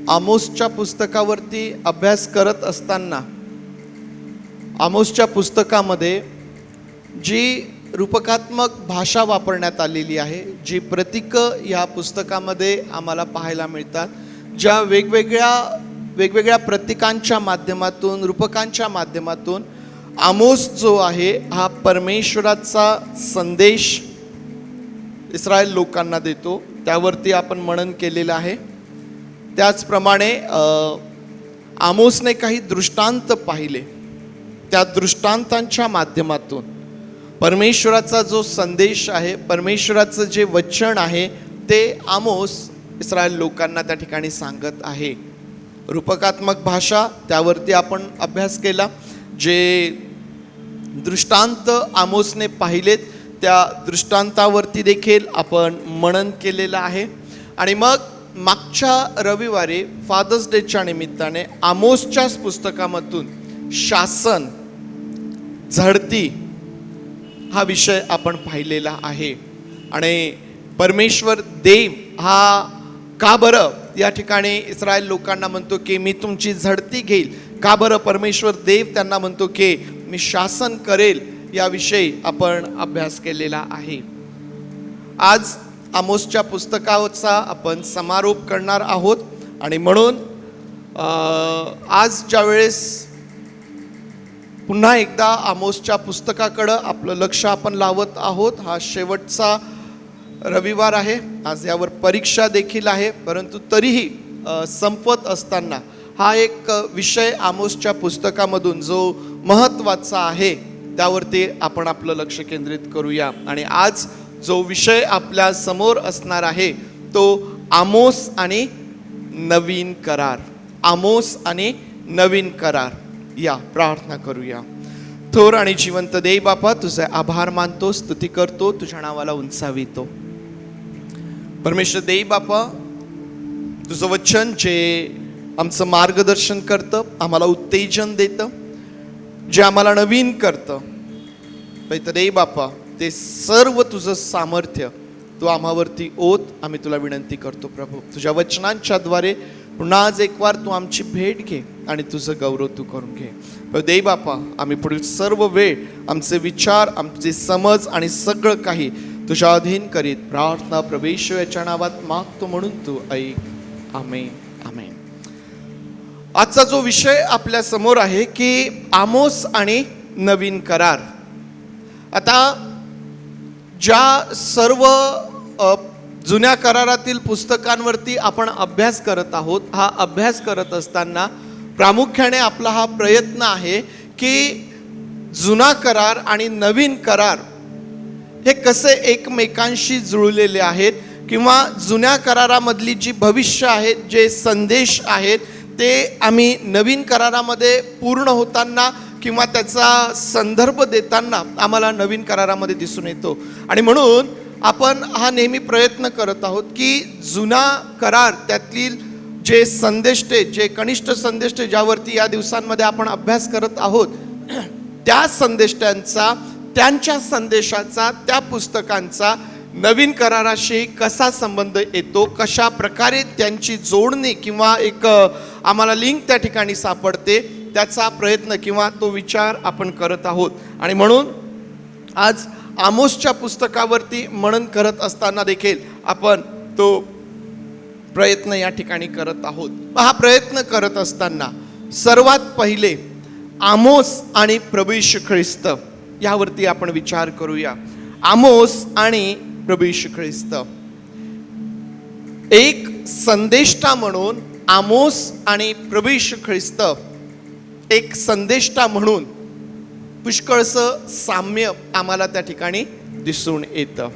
आमोसच्या पुस्तकावरती अभ्यास करत असताना आमोसच्या पुस्तकामध्ये जी रूपकात्मक भाषा वापरण्यात आलेली आहे, जी प्रतीकं या पुस्तकामध्ये आम्हाला पाहायला मिळतात, ज्या वेगवेगळ्या प्रतीकांच्या माध्यमातून, रूपकांच्या माध्यमातून आमोस जो आहे हा परमेश्वराचा संदेश इस्रायल लोकांना देतो, त्यावरती आपण मनन केलेलं आहे. त्याचप्रमाणे आमोसने काही दृष्टांत पाहिले, त्या दृष्टांतांच्या माध्यमातून परमेश्वराचा जो संदेश आहे, परमेश्वराचं जे वचन आहे ते आमोस इस्रायल लोकांना त्या ठिकाणी सांगत आहे. रूपकात्मक भाषा त्यावरती आपण अभ्यास केला. जे दृष्टांत आमोसने पाहिलेत त्या दृष्टांतावरती देखील आपण मनन केलेलं आहे. आणि मग मागच्या रविवारी फादर्स डेच्या निमित्ताने आमोसच्याच पुस्तकामधून शासन, झडती हा विषय आपण पाहिलेला आहे. आणि परमेश्वर देव हा का बरं या ठिकाणी इस्रायल लोकांना म्हणतो की मी तुमची झडती घेईल, का बरं परमेश्वर देव त्यांना म्हणतो की मी शासन करेल, याविषयी आपण अभ्यास केलेला आहे. आज आमोसच्या पुस्तकाचा आपण समारोप करणार आहोत आणि म्हणून आज ज्यावेळेस पुन्हा एकदा आमोसच्या पुस्तकाकडं आपलं लक्ष आपण लावत आहोत, हा शेवटचा रविवार आहे. आज यावर परीक्षा देखील आहे, परंतु तरीही संपत असताना हा एक विषय आमोसच्या पुस्तकामधून जो महत्त्वाचा आहे त्यावरती आपण आपलं लक्ष केंद्रित करूया. आणि आज जो विषय आपल्या समोर असणार आहे तो आमोस आणि नवीन करार. आमोस आणि नवीन करार. या प्रार्थना करूया. थोर आणि जिवंत देव बापा, तुझे आभार मानतो, स्तुती करतो, तुझ्या नावाला उंचावितो. परमेश्वर देव बापा, तुझं वचन जे आमचं मार्गदर्शन करतं, आम्हाला उत्तेजन देतं, जे आम्हाला नवीन करतं. पैतरे बापा, ते सर्व तुझं सामर्थ्य तू आम्हावरती ओत, आम्ही तुला विनंती करतो प्रभू. तुझ्या वचनांच्या द्वारे पुन्हा आज एक वार तू आमची भेट घे आणि तुझं गौरव तू करून घे. दे बापा, आम्ही पुढील सर्व वेळ आमचे विचार, आमचे समज आणि सगळं काही तुझ्या अधीन करीत प्रार्थना प्रवेश याच्या नावात मागतो, म्हणून तू ऐक. आमेन, आमेन. आजचा जो विषय आपल्या समोर आहे की आमोस आणि नवीन करार. आता ज्या सर्व जुन्या करारातील पुस्तकांवरती आपण अभ्यास करत आहोत, हा अभ्यास करत असताना प्रामुख्याने आपला हा प्रयत्न आहे की जुना करार आणि नवीन करार हे कसे एकमेकांशी जुळलेले आहेत, किंवा जुन्या करारामधली जी भविष्य आहेत, जे संदेश आहेत, ते आम्ही नवीन करारामध्ये पूर्ण होताना किंवा त्याचा संदर्भ देताना आम्हाला नवीन करारामध्ये दिसून येतो. आणि म्हणून आपण हा नेहमी प्रयत्न करत आहोत की जुना करार त्यातील जे संदेष्टे, जे कनिष्ठ संदेष्टे ज्यावरती या दिवसांमध्ये आपण अभ्यास करत आहोत, त्या संदेष्टांचा, त्यांच्या संदेशाचा, त्या पुस्तकांचा नवीन कराराशी कसा संबंध येतो, कशा प्रकारे त्यांची जोडणी किंवा एक आम्हाला लिंक त्या ठिकाणी सापडते, त्याचा प्रयत्न किंवा तो विचार आपण करत आहोत. आणि म्हणून आज आमोसच्या पुस्तकावरती मनन करत असताना देखील आपण तो प्रयत्न या ठिकाणी करत आहोत. हा प्रयत्न करत असताना सर्वात पहिले आमोस आणि प्रभू येशू ख्रिस्त यावरती आपण विचार करूया. आमोस आणि प्रभू येशू ख्रिस्त. एक संदेष्टा म्हणून आमोस आणि प्रभू येशू ख्रिस्त एक संदेष्टा म्हणून पुष्कळसं साम्य आम्हाला त्या ठिकाणी दिसून येतं.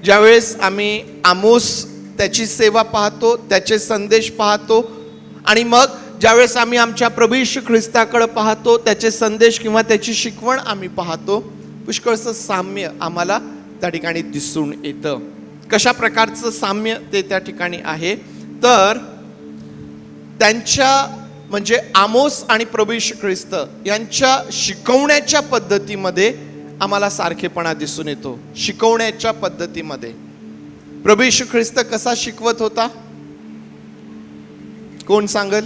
ज्यावेळेस आम्ही आमोस त्याची सेवा पाहतो, त्याचे संदेश पाहतो, आणि मग ज्यावेळेस आम्ही आमच्या प्रभू येशू ख्रिस्ताकडे पाहतो, त्याचे संदेश किंवा त्याची शिकवण आम्ही पाहतो, पुष्कळसं साम्य आम्हाला त्या ठिकाणी दिसून येतं. कशा प्रकारचं साम्य ते त्या ठिकाणी आहे तर त्यांच्या म्हणजे आमोस आणि प्रभू येशू ख्रिस्त यांच्या शिकवण्याच्या पद्धतीमध्ये आम्हाला सारखेपणा दिसून येतो. शिकवण्याच्या पद्धतीमध्ये प्रभू येशू ख्रिस्त कसा शिकवत होता, कोण सांगल?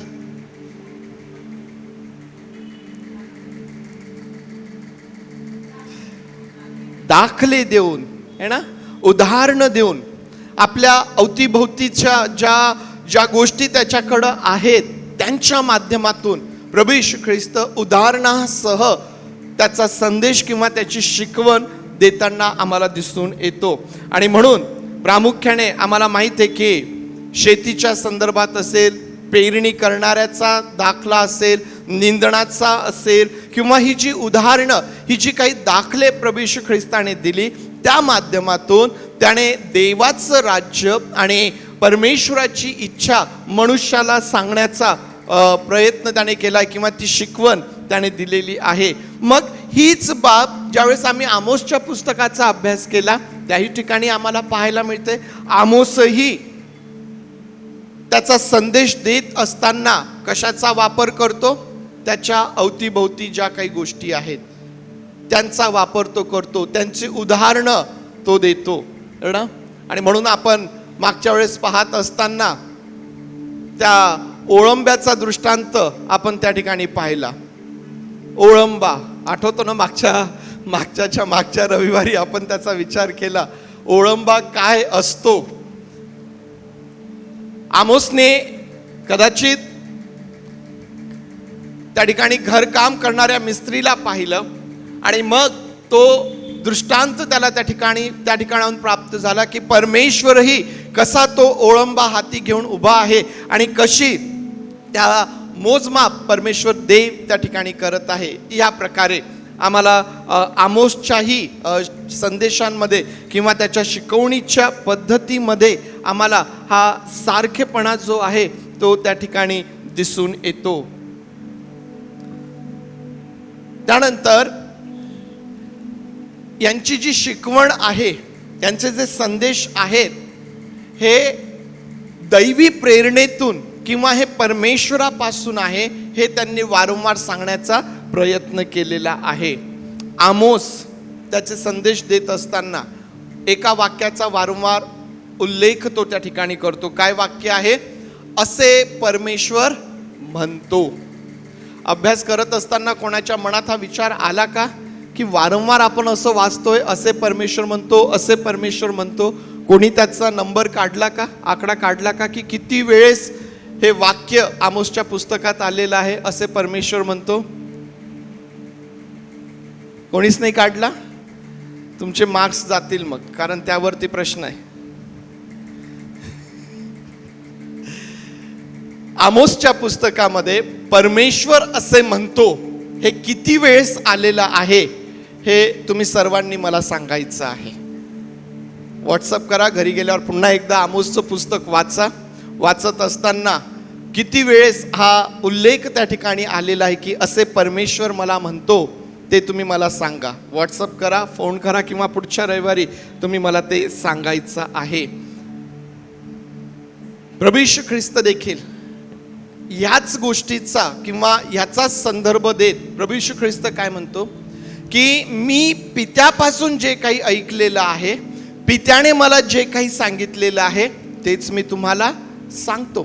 दाखले देऊन, है ना, उदाहरणं देऊन, आपल्या अवतीभोवतीच्या ज्या गोष्टी त्याच्याकडं आहेत त्यांच्या माध्यमातून प्रभू येशू ख्रिस्त उदाहरणासह त्याचा संदेश किंवा त्याची शिकवण देताना आम्हाला दिसून येतो. आणि म्हणून प्रामुख्याने आम्हाला माहीत आहे की शेतीच्या संदर्भात असेल, पेरणी करणाऱ्याचा दाखला असेल, निंदणाचा असेल, किंवा ही जी उदाहरणं, ही जी काही दाखले प्रभू येशू ख्रिस्ताने दिली, त्या माध्यमातून त्याने देवाचं राज्य आणि परमेश्वराची इच्छा मनुष्याला सांगण्याचा प्रयत्न त्याने केला किंवा ती शिकवण त्याने दिलेली आहे. मग हीच बाब ज्यावेळेस आम्ही आमोसच्या पुस्तकाचा अभ्यास केला, त्याही ठिकाणी आम्हाला पाहायला मिळते. आमोसही त्याचा संदेश देत असताना कशाचा वापर करतो, त्याच्या अवतीभोवती ज्या काही गोष्टी आहेत त्यांचा वापर तो करतो, त्यांची उदाहरणं तो देतो ना. आणि म्हणून आपण मागच्या वेळेस पाहत असताना त्या ओळंब्याचा दृष्टांत आपण त्या ठिकाणी पाहिला. ओळंबा आठवतो ना, मागच्या रविवारी आपण त्याचा विचार केला. ओळंबा काय असतो? आमोसने कदाचित त्या ठिकाणी घरकाम करणाऱ्या मिस्त्रीला पाहिलं आणि मग तो दृष्टांत त्याला त्या ठिकाणाहून प्राप्त झाला की परमेश्वरही कसा तो ओळंबा हाती घेऊन उभा आहे आणि कशी त्या मोजमाप परमेश्वर देव त्या ठिकाणी करत आहे. या प्रकारे आम्हाला आमोसच्याही संदेशांमध्ये किंवा त्याच्या शिकवणीच्या पद्धतीमध्ये आम्हाला हा सारखेपणा जो आहे तो त्या ठिकाणी दिसून येतो. त्यानंतर यांची जी शिकवण आहे, यांचे जे संदेश आहेत, हे दैवी प्रेरणेतून किंवा हे परमेश्वरापासून आहे हे त्यांनी वारंवार सांगण्याचा प्रयत्न केलेला आहे. आमोस त्याचे संदेश देत असताना एका वाक्याचा वारंवार उल्लेख तो त्या ठिकाणी करतो. काय वाक्य आहे? असे परमेश्वर म्हणतो. अभ्यास करत असताना कोणाच्या मनात हा विचार आला का की वारंवार आपण असं वाचतोय, असे परमेश्वर म्हणतो, असे परमेश्वर म्हणतो? कोणी त्याचा नंबर काढला का, आकडा काढला का की किती वेळेस हे वाक्य आमोसच्या पुस्तकात आलेलं आहे, असे परमेश्वर म्हणतो? कोणीच नाही काढला? तुमचे मार्क्स जातील मग, कारण त्यावरती प्रश्न आहे. आमोसच्या पुस्तकामध्ये परमेश्वर असे म्हणतो हे किती वेळेस आलेलं आहे हे तुम्ही सर्वांनी मला सांगायचं आहे. व्हॉट्सअप करा, घरी गेल्यावर पुन्हा एकदा आमोसचं पुस्तक वाचा. वाचत असताना किती वेळेस हा उल्लेख त्या ठिकाणी आलेला आहे की असे परमेश्वर मला म्हणतो ते तुम्ही मला सांगा. व्हॉट्सअप करा, फोन करा किंवा पुढच्या रविवारी तुम्ही मला ते सांगायचं आहे. प्रभू येशू ख्रिस्त देखील ह्याच गोष्टीचा किंवा ह्याचाच संदर्भ देत प्रभू येशू ख्रिस्त काय म्हणतो की मी पित्यापासून जे काही ऐकलेलं आहे, पित्याने मला जे काही सांगितलेलं आहे तेच मी तुम्हाला सांगतो.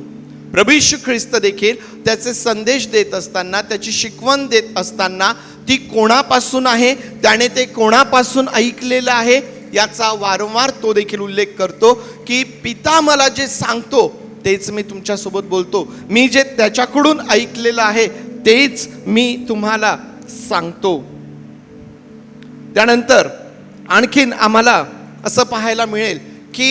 प्रभू येशू ख्रिस्त देखील त्याचे संदेश देत असताना, त्याची शिकवण देत असताना ती कोणापासून आहे, त्याने ते कोणापासून ऐकलेलं आहे याचा वारंवार तो देखील उल्लेख करतो की पिता मला जे सांगतो तेच मी तुमच्यासोबत बोलतो. मी जे त्याच्याकडून ऐकलेलं आहे तेच मी तुम्हाला सांगतो. त्यानंतर आणखीन आम्हाला असं पाहायला मिळेल की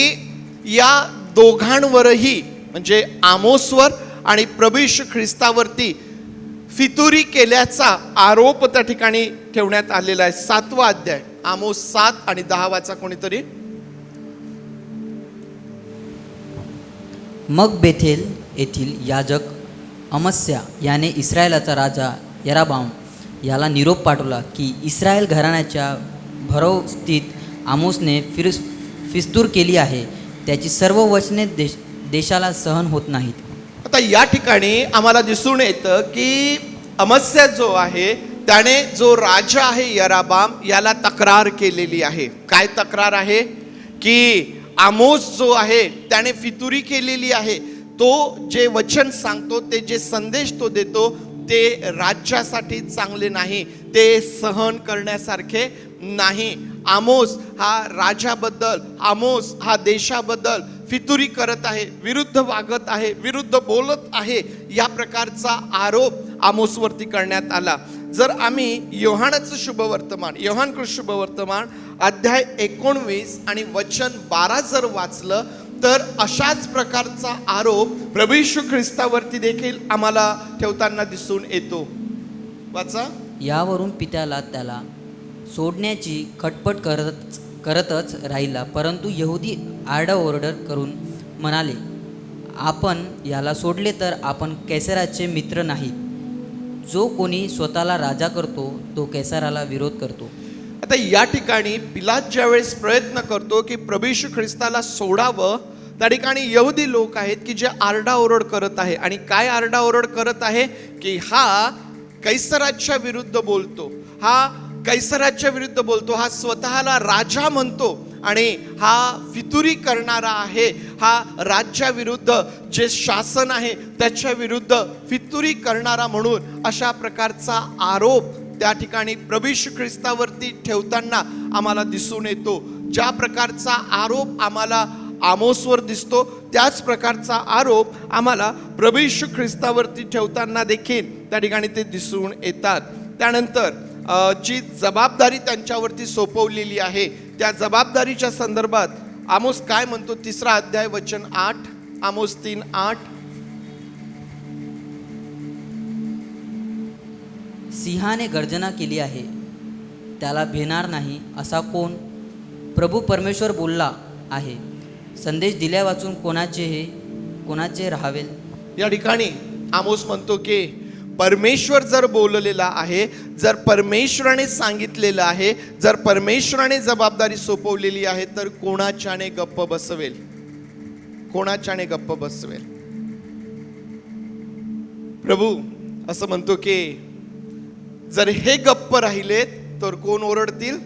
या दोघांवरही म्हणजे आमोसवर आणि प्रभू येशू ख्रिस्तावरती फितुरी केल्याचा आरोप त्या ठिकाणी ठेवण्यात आलेला आहे. 7वा अध्याय आमोस 7 आणि 10 वाचा कोणीतरी. मग बेथेल येथील याजक अमस्या याने इस्रायलाचा राजा यराबाम याला निरोप पाठवला की इस्रायल घराण्याच्या भरवस्तीत आमोसने फिस्तूर केली आहे. त्याची सर्व वचने देशाला सहन होत नाहीत. आता या ठिकाणी आम्हाला दिसून येतं की अमस्या जो आहे त्याने जो राजा आहे यराबाम याला तक्रार केलेली आहे. काय तक्रार आहे? की आमोस जो आहे त्याने फितुरी केलेली आहे. तो जे वचन सांगतो, ते जे संदेश तो देतो ते राज्यासाठी चांगले नाही, ते सहन करण्यासारखे नाही. आमोस हा राजाबद्दल, आमोस हा देशाबद्दल फितुरी करत आहे, विरुद्ध वागत आहे, विरुद्ध बोलत आहे, या प्रकारचा आरोप आमोसवरती करण्यात आला. जर आम्ही योहानाचं शुभवर्तमान, योहानकृत शुभवर्तमान अध्याय 19 आणि वचन 12 जर वाचलं तर अशाच प्रकारचा आरोप प्रभू येशू ख्रिस्तावरती देखील आम्हाला ठेवताना दिसून येतो. वाचा. यावरून पित्याला त्याला सोडण्याची खटपट करतच राहिला, परंतु यहुदी आरडाओरड करून म्हणाले, आपण याला सोडले तर आपण कैसराचे मित्र नाहीत. जो कोणी स्वतःला राजा करतो तो कैसराला विरोध करतो. आता या ठिकाणी पिलात ज्यावेळेस प्रयत्न करतो की प्रभू येशू ख्रिस्ताला सोडावं, त्या ठिकाणी यहुदी लोक आहेत की जे आरडाओरड करत आहे. आणि काय आरडाओरड करत आहे की हा कैसराच्या विरुद्ध बोलतो, हा कैसराच्या विरुद्ध बोलतो, हा स्वतःला राजा म्हणतो आणि हा फितुरी करणारा आहे, हा राज्याविरुद्ध जे शासन आहे त्याच्या विरुद्ध फितुरी करणारा म्हणून अशा प्रकारचा आरोप त्या ठिकाणी प्रभू येशू ख्रिस्तावरती ठेवताना आम्हाला दिसून येतो. ज्या प्रकारचा आरोप आम्हाला आमोसवर दिसतो त्याच प्रकारचा आरोप आम्हाला प्रभू येशू ख्रिस्तावरती ठेवताना देखील त्या ठिकाणी ते दिसून येतात. त्यानंतर जी जबाबदारी त्यांच्यावरती सोपवलेली आहे त्या जबाबदारीच्या संदर्भात आमोस काय म्हणतो? 3रा अध्याय वचन 8, आमोस 3:8. सिंहाने गर्जना केली आहे, त्याला भेणार नाही असा कोण? प्रभू परमेश्वर बोलला आहे, संदेश दिल्या वाचून कोणाचे राहावेल? या ठिकाणी आमोस म्हणतो की परमेश्वर जर बोललेला आहे, जर परमेश्वराने सांगितलेलं आहे, जर परमेश्वराने जबाबदारी सोपवलेली आहे तर कोणाच्याने गप्प बसवेल? कोणाच्याने गप्प बसवेल? प्रभू असं म्हणतो की जर हे गप्प राहिलेत तर कोण ओरडतील?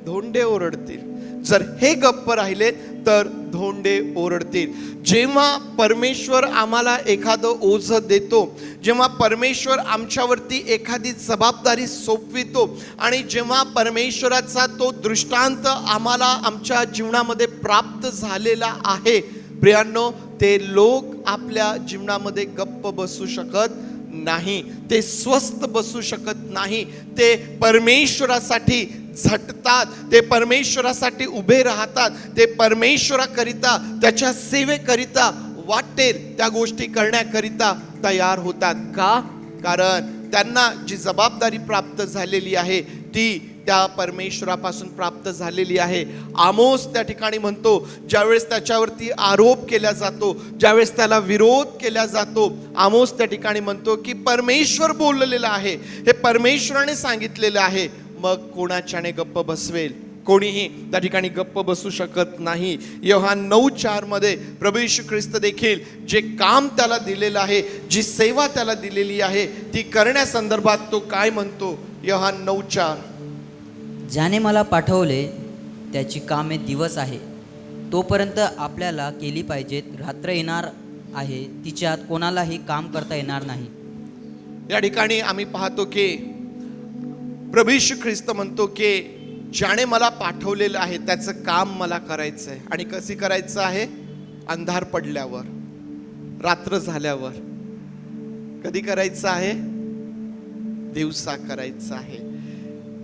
धोंडे ओरडतील. जर हे गप्प राहिलेत तर धोंडे ओरडतील. जेव्हा परमेश्वर आम्हाला एखादं ओझं देतो, जेव्हा परमेश्वर आमच्यावरती एखादी जबाबदारी सोपवितो आणि जेव्हा परमेश्वराचा तो दृष्टांत आम्हाला आमच्या जीवनामध्ये प्राप्त झालेला आहे, प्रियांनो, ते लोक आपल्या जीवनामध्ये गप्प बसू शकत नाही, ते स्वस्थ बसू शकत नाही. ते परमेश्वरासाठी झटतात, ते परमेश्वरासाठी उभे राहतात, ते परमेश्वराकरिता, त्याच्या सेवेकरिता वाटेल त्या गोष्टी करण्याकरिता तयार होतात. का? कारण त्यांना जी जबाबदारी प्राप्त झालेली आहे ती त्या परमेश्वरापासून प्राप्त झालेली आहे. आमोस त्या ठिकाणी म्हणतो, ज्यावेळेस त्याच्यावरती आरोप केला जातो, ज्यावेळेस त्याला विरोध केला जातो, आमोस त्या ठिकाणी म्हणतो की परमेश्वर बोललेलं आहे, हे परमेश्वराने सांगितलेलं आहे, मग कोणाच्याने गप्प बसवेल? कोणीही त्या ठिकाणी गप्प बसू शकत नाही. योहान 9:4 मध्ये प्रभू येशू ख्रिस्त देखील जे काम त्याला दिलेलं आहे, जी सेवा त्याला दिलेली आहे, ती करण्यासंदर्भात तो काय म्हणतो? योहान 9:4, ज्याने मला पाठवले त्याची कामे दिवस आहे, तोपर्यंत आपल्याला केली पाहिजेत. रात्र येणार आहे, तिच्यात कोणालाही काम करता येणार नाही. या ठिकाणी आम्ही पाहतो की प्रभू येशू ख्रिस्त म्हणतो की ज्याने मला पाठवलेलं आहे त्याचं काम मला करायचं आहे. आणि कसे करायचं आहे? अंधार पडल्यावर, रात्र झाल्यावर. कधी करायचं आहे? दिवसा करायचं आहे.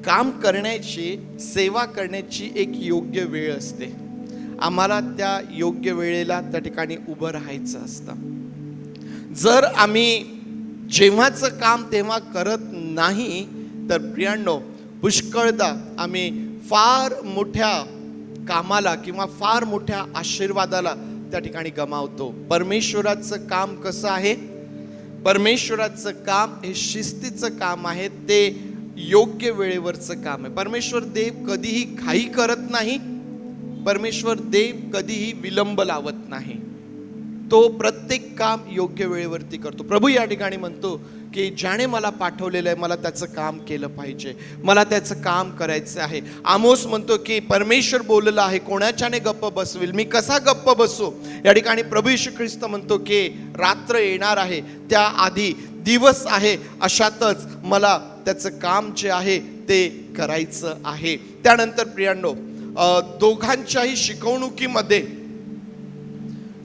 काम करण्याची, सेवा करण्याची एक योग्य वेळ असते. आम्हाला त्या योग्य वेळेला त्या ठिकाणी उभं राहायचं असतं. जर आम्ही जेव्हाचं काम तेव्हा करत नाही तर प्रियांनो, पुष्कळदा आम्ही फार मोठ्या कामाला किंवा फार मोठ्या आशीर्वादाला त्या ठिकाणी गमावतो. परमेश्वराचं काम कसं आहे? परमेश्वराचं काम हे शिस्तीचं काम आहे, ते योग्य वेळेवरचं काम आहे. परमेश्वर देव कधीही घाई करत नाही, परमेश्वर देव कधीही विलंब लावत नाही, तो प्रत्येक काम योग्य वेळेवरती करतो. प्रभू या ठिकाणी म्हणतो की ज्याने मला पाठवलेलं आहे मला त्याचं काम केलं पाहिजे, मला त्याचं काम करायचं आहे. आमोस म्हणतो की परमेश्वर बोललेलं आहे, कोणाच्याने गप्प बसवेल? मी कसा गप्प बसू? या ठिकाणी प्रभू येशू ख्रिस्त म्हणतो की रात्र येणार आहे, त्या आधी दिवस आहे, अशातच मला त्याचं काम जे आहे ते करायचं आहे. त्यानंतर प्रियांनो, दोघांच्याही शिकवणुकीमध्ये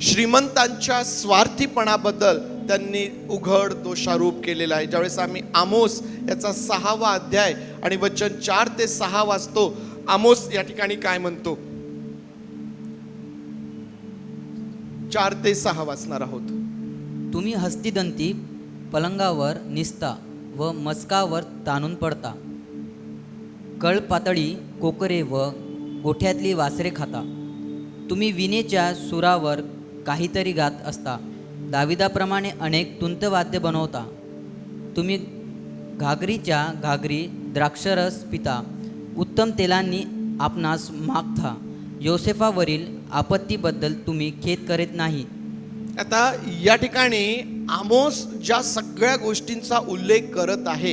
श्रीमंतांच्या स्वार्थीपणाबद्दल त्यांनी उघड दोषारोप केलेला आहे. ज्यावेळेस आम्ही आमोस याचा 6वा अध्याय आणि वचन 4 ते 6 वाचतो, आमोस या ठिकाणी काय म्हणतो? 4 ते 6 वाचणार आहोत. तुम्ही हस्तिदंती पलंगावर निसता व मचकावर ताणून पडता, कळपातळी कोकरे व गोठ्यातली वासरे खाता. तुम्ही विणेच्या सुरावर काहीतरी गात असता, दाविदाप्रमाणे अनेक तुंतवाद्य बनवता. तुम्ही घागरीच्या घागरी द्राक्षरस पिता, उत्तम तेलांनी आपणास मागता. योसेफावरील आपत्तीबद्दल तुम्ही खेद करीत नाही. आता या ठिकाणी आमोस ज्या सगळ्या गोष्टींचा उल्लेख करत आहे,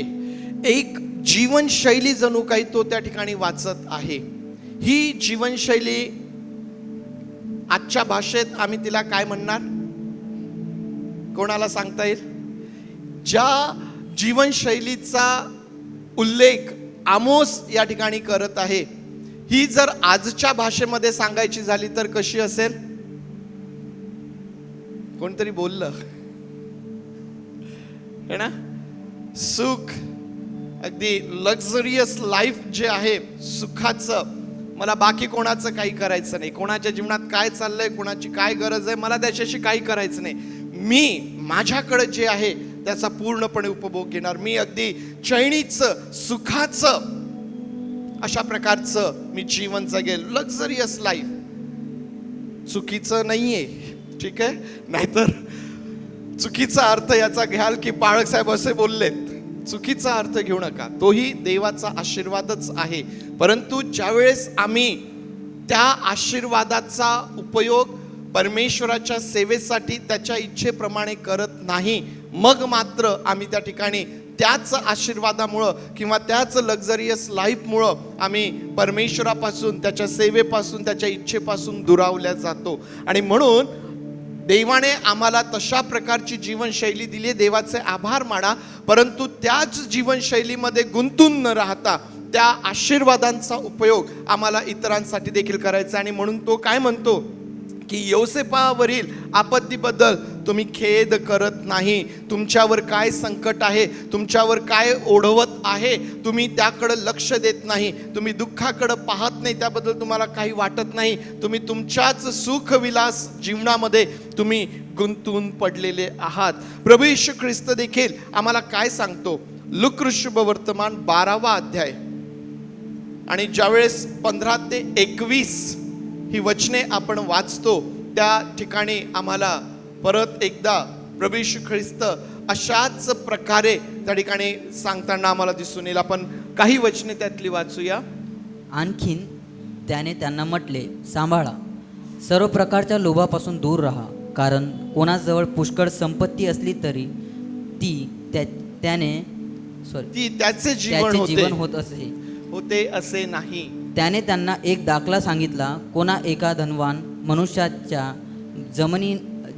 एक जीवनशैली जणू काही तो त्या ठिकाणी वाचत आहे. ही जीवनशैली आजच्या भाषेत आम्ही तिला काय म्हणणार? कोणाला सांगता येईल? ज्या जीवनशैलीचा उल्लेख आमोस या ठिकाणी करत आहे, ही जर आजच्या भाषेमध्ये सांगायची झाली तर कशी असेल? कोणतरी बोललं है ना? सुख, अगदी लक्झरियस लाईफ जे आहे, सुखाचं, मला बाकी कोणाचं काही करायचं नाही, कोणाच्या जीवनात काय चाललंय, कोणाची काय गरज आहे, मला त्याच्याशी काही करायचं नाही, मी माझ्याकडे जे आहे त्याचा पूर्णपणे उपभोग घेणार, मी अगदी चैनीचं, सुखाचं, अशा प्रकारचं मी जीवन जगेल. लक्झरियस लाईफ चुकीचं नाहीये, ठीक आहे? नाहीतर चुकीचा अर्थ याचा घ्याल की बाळक साहेब असे बोललेत, चुकीचा अर्थ घेऊ नका, तोही देवाचा आशीर्वादच आहे. परंतु ज्यावेळेस आम्ही त्या आशीर्वादाचा उपयोग परमेश्वराच्या सेवेसाठी त्याच्या इच्छेप्रमाणे करत नाही, मग मात्र आम्ही त्या ठिकाणी त्याच आशीर्वादामुळं किंवा त्याच लक्झरियस लाईफमुळं आम्ही परमेश्वरापासून, त्याच्या सेवेपासून, त्याच्या इच्छेपासून दुरावल्या जातो. आणि म्हणून देवाने आम्हाला तशा प्रकारची जीवनशैली दिली आहे. देवाचे आभार माना, परंतु त्याच जीवनशैलीमध्ये गुंतून न राहता त्या आशीर्वादांचा उपयोग आम्हाला इतरांसाठी देखील करायचा. आणि म्हणून तो काय म्हणतो की योसेफावरील आपत्तीबद्दल तुम्ही खेद करत नाही. तुमच्यावर काय संकट आहे, तुमच्यावर काय ओढवत आहे, तुम्ही त्याकडे लक्ष देत नाही, तुम्ही दुःखाकडे पाहत नाही, त्याबद्दल तुम्हाला काही वाटत नाही. तुम्ही तुमच्याच सुखविलास जीवनामध्ये तुम्ही गुंतून पडलेले आहात. प्रभू येशू ख्रिस्त देखील आम्हाला काय सांगतो, लूका शुभ वर्तमान 12वा अध्याय आणि ज्यावेळेस 15 ते 21 ही वचने आपण वाचतो, त्या ठिकाणी आम्हाला परत एकदा प्रभू येशू ख्रिस्त अशाच प्रकारे त्या ठिकाणी सांगताना आम्हाला दिसून येईल. आपण काही वचने त्यातली वाचूया. आणखीन त्याने त्यांना म्हटले, सांभाळा, सर्व प्रकारच्या लोभापासून दूर राहा, कारण कोणाजवळ पुष्कळ संपत्ती असली तरी ती त्याचे जीवन होत असे होते असे नाही. त्याने एक दाखला सांगितला. कोणा एका धनवान मनुष्याच्या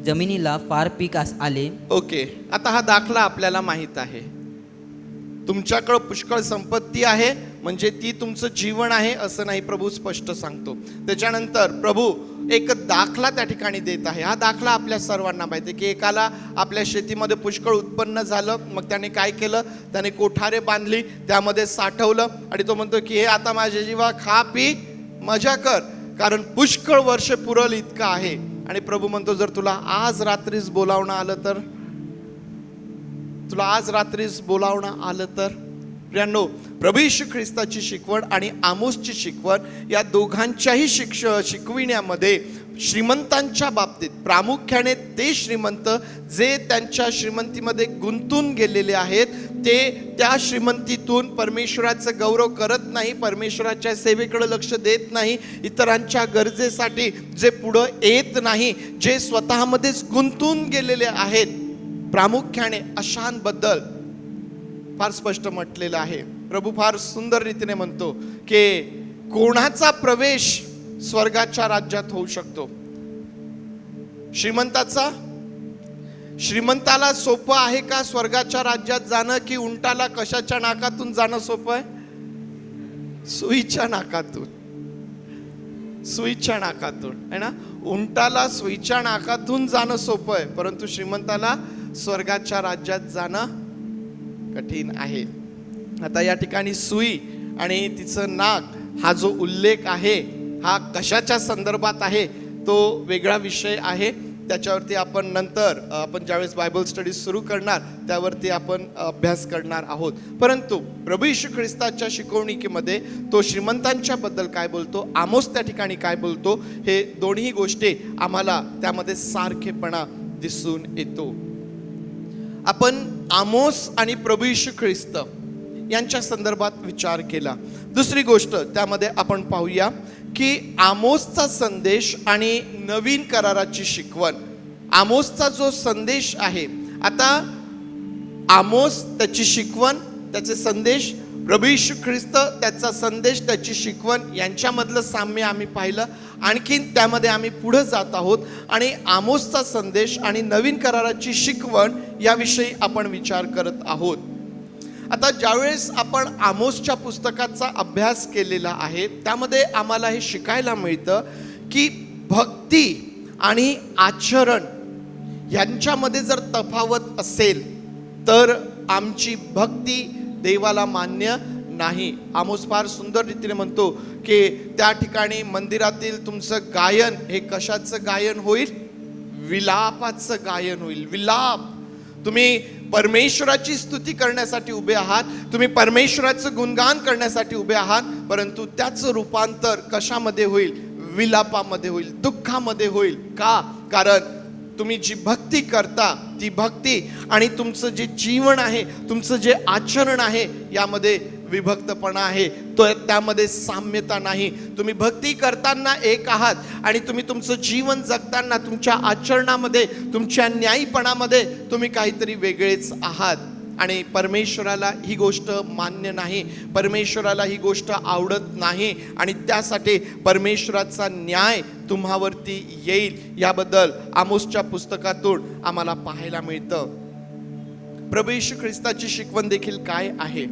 जमिनीला फार पीक आले. ओके, आता हा दाखला आपल्याला माहित आहे. तुमच्याकडे पुष्कळ संपत्ती आहे म्हणजे ती तुमचं जीवन आहे असं नाही, प्रभू स्पष्ट सांगतो. त्याच्यानंतर प्रभू एक दाखला त्या ठिकाणी देत आहे. हा दाखला आपल्या सर्वांना माहिती आहे की एकाला आपल्या शेतीमध्ये पुष्कळ उत्पन्न झालं, मग त्याने काय केलं, त्याने कोठारे बांधली, त्यामध्ये साठवलं आणि तो म्हणतो की हे आता माझ्या जीवा, खा पी मजा कर, कारण पुष्कळ वर्ष पुरल इतकं आहे. आणि प्रभू म्हणतो जर तुला आज रात्रीच बोलावणं आलं तर, तुला आज रात्रीच बोलावणं आलं तर. प्रियांनो, प्रभू येशू ख्रिस्ताची शिकवण आणि आमोसची शिकवण या दोघांच्याही शिकविण्यामध्ये श्रीमंतांच्या बाबतीत प्रामुख्याने ते श्रीमंत जे त्यांच्या श्रीमंतीमध्ये गुंतून गेलेले आहेत, ते त्या श्रीमंतीतून परमेश्वराचं गौरव करत नाही, परमेश्वराच्या सेवेकडे लक्ष देत नाही, इतरांच्या गरजेसाठी जे पुढं येत नाही, जे स्वतःमध्येच गुंतून गेलेले आहेत, प्रामुख्याने अशांबद्दल फार स्पष्ट म्हटलेलं आहे. प्रभू फार सुंदर रीतीने म्हणतो की कोणाचा प्रवेश स्वर्गाच्या राज्यात होऊ शकतो. श्रीमंताला सोपं आहे का स्वर्गाच्या राज्यात जाणं, की उंटाला कशाच्या नाकातून जाणं सोपं आहे? सुईच्या नाकातून. सुईच्या नाकातून आहे ना. उंटाला सुईच्या नाकातून जाणं सोपं आहे, परंतु श्रीमंताला स्वर्गाच्या राज्यात जाणं कठीण आहे. आता या ठिकाणी सुई आणि तिचं नाक हा जो उल्लेख आहे हा कशाच्या संदर्भात आहे तो वेगळा विषय आहे. त्याच्यावरती आपण नंतर आपण ज्यावेळेस बायबल स्टडी सुरू करणार त्यावरती आपण अभ्यास करणार आहोत. परंतु प्रभू येशू ख्रिस्ताच्या शिकवणुकीमध्ये तो श्रीमंतांच्या बद्दल काय बोलतो, आमोस त्या ठिकाणी काय बोलतो, हे दोन्ही गोष्टी आम्हाला त्यामध्ये सारखेपणा दिसून येतो. आपण आमोस आणि प्रभू येशू ख्रिस्त यांच्या संदर्भात विचार केला. दुसरी गोष्ट त्यामध्ये आपण पाहूया की आमोसचा संदेश आणि नवीन कराराची शिकवण. आमोसचा जो संदेश आहे, आता आमोस त्याची शिकवण, त्याचे संदेश, प्रभू येशू ख्रिस्त त्याचा संदेश, त्याची शिकवण यांच्यामधलं साम्य आम्ही पाहिलं. आणखीन त्यामध्ये आम्ही पुढे जात आहोत आणि आमोसचा संदेश आणि नवीन कराराची शिकवण याविषयी आपण विचार करत आहोत. आता ज्यावेळेस आपण आमोसच्या पुस्तकाचा अभ्यास केलेला आहे त्यामध्ये आम्हाला हे शिकायला मिळतं की भक्ती आणि आचरण यांच्यामध्ये जर तफावत असेल तर आमची भक्ती देवाला मान्य नाही. आमोस फार सुंदर रीतीने म्हणतो की त्या ठिकाणी मंदिरातील तुमचं गायन हे कशाचं गायन होईल? विलापाचं गायन होईल. विलाप. तुम्ही परमेश्वराची स्तुती करण्यासाठी उभे आहात, तुम्ही परमेश्वराचं गुणगान करण्यासाठी उभे आहात, परंतु त्याचं रूपांतर कशामध्ये होईल? विलापामध्ये होईल, दुःखामध्ये होईल. का? कारण तुम्ही जी भक्ती करता ती भक्ती आणि तुमचं जे जीवन आहे, तुमचं जे आचरण आहे, यामध्ये विभक्तपणा आहे, तो त्यामध्ये साम्यता नाही. तुम्ही भक्ती करताना एक आहात आणि तुम्ही तुमचं जीवन जगताना तुमच्या आचरणामध्ये, तुमच्या न्यायीपणामध्ये तुम्ही काहीतरी वेगळेच आहात. आणि परमेश्वराला ही गोष्ट मान्य नाही, परमेश्वराला ही गोष्ट आवडत नाही आणि त्यासाठी परमेश्वराचा न्याय तुम्हावरती येईल. याबद्दल आमोसच्या पुस्तकातून आम्हाला पाहायला मिळतं. प्रभू येशू ख्रिस्ताची शिकवण देखील काय आहे?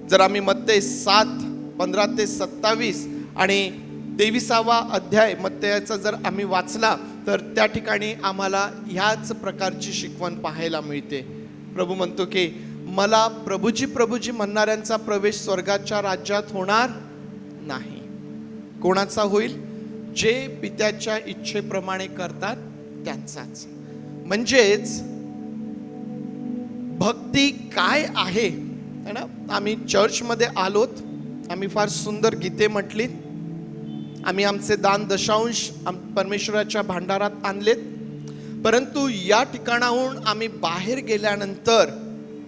जर आम्ही मत्ते 7:15-27 आणि 23वा अध्याय मत्तेचा जर आम्ही वाचला तर त्या ठिकाणी आम्हाला ह्याच प्रकारची शिकवण पाहायला मिळते. प्रभू म्हणतो की मला प्रभूजी प्रभूजी म्हणणाऱ्यांचा प्रवेश स्वर्गाच्या राज्यात होणार नाही. कोणाचा होईल? जे पित्याच्या इच्छेप्रमाणे करतात त्यांचाच. म्हणजेच भक्ती काय आहे ना? आम्ही चर्चमध्ये आलोत, आम्ही फार सुंदर गीते म्हटलीत, आम्ही आमचे दान दशांश परमेश्वराच्या भांडारात आणलेत, परंतु या ठिकाणाहून आम्ही बाहेर गेल्यानंतर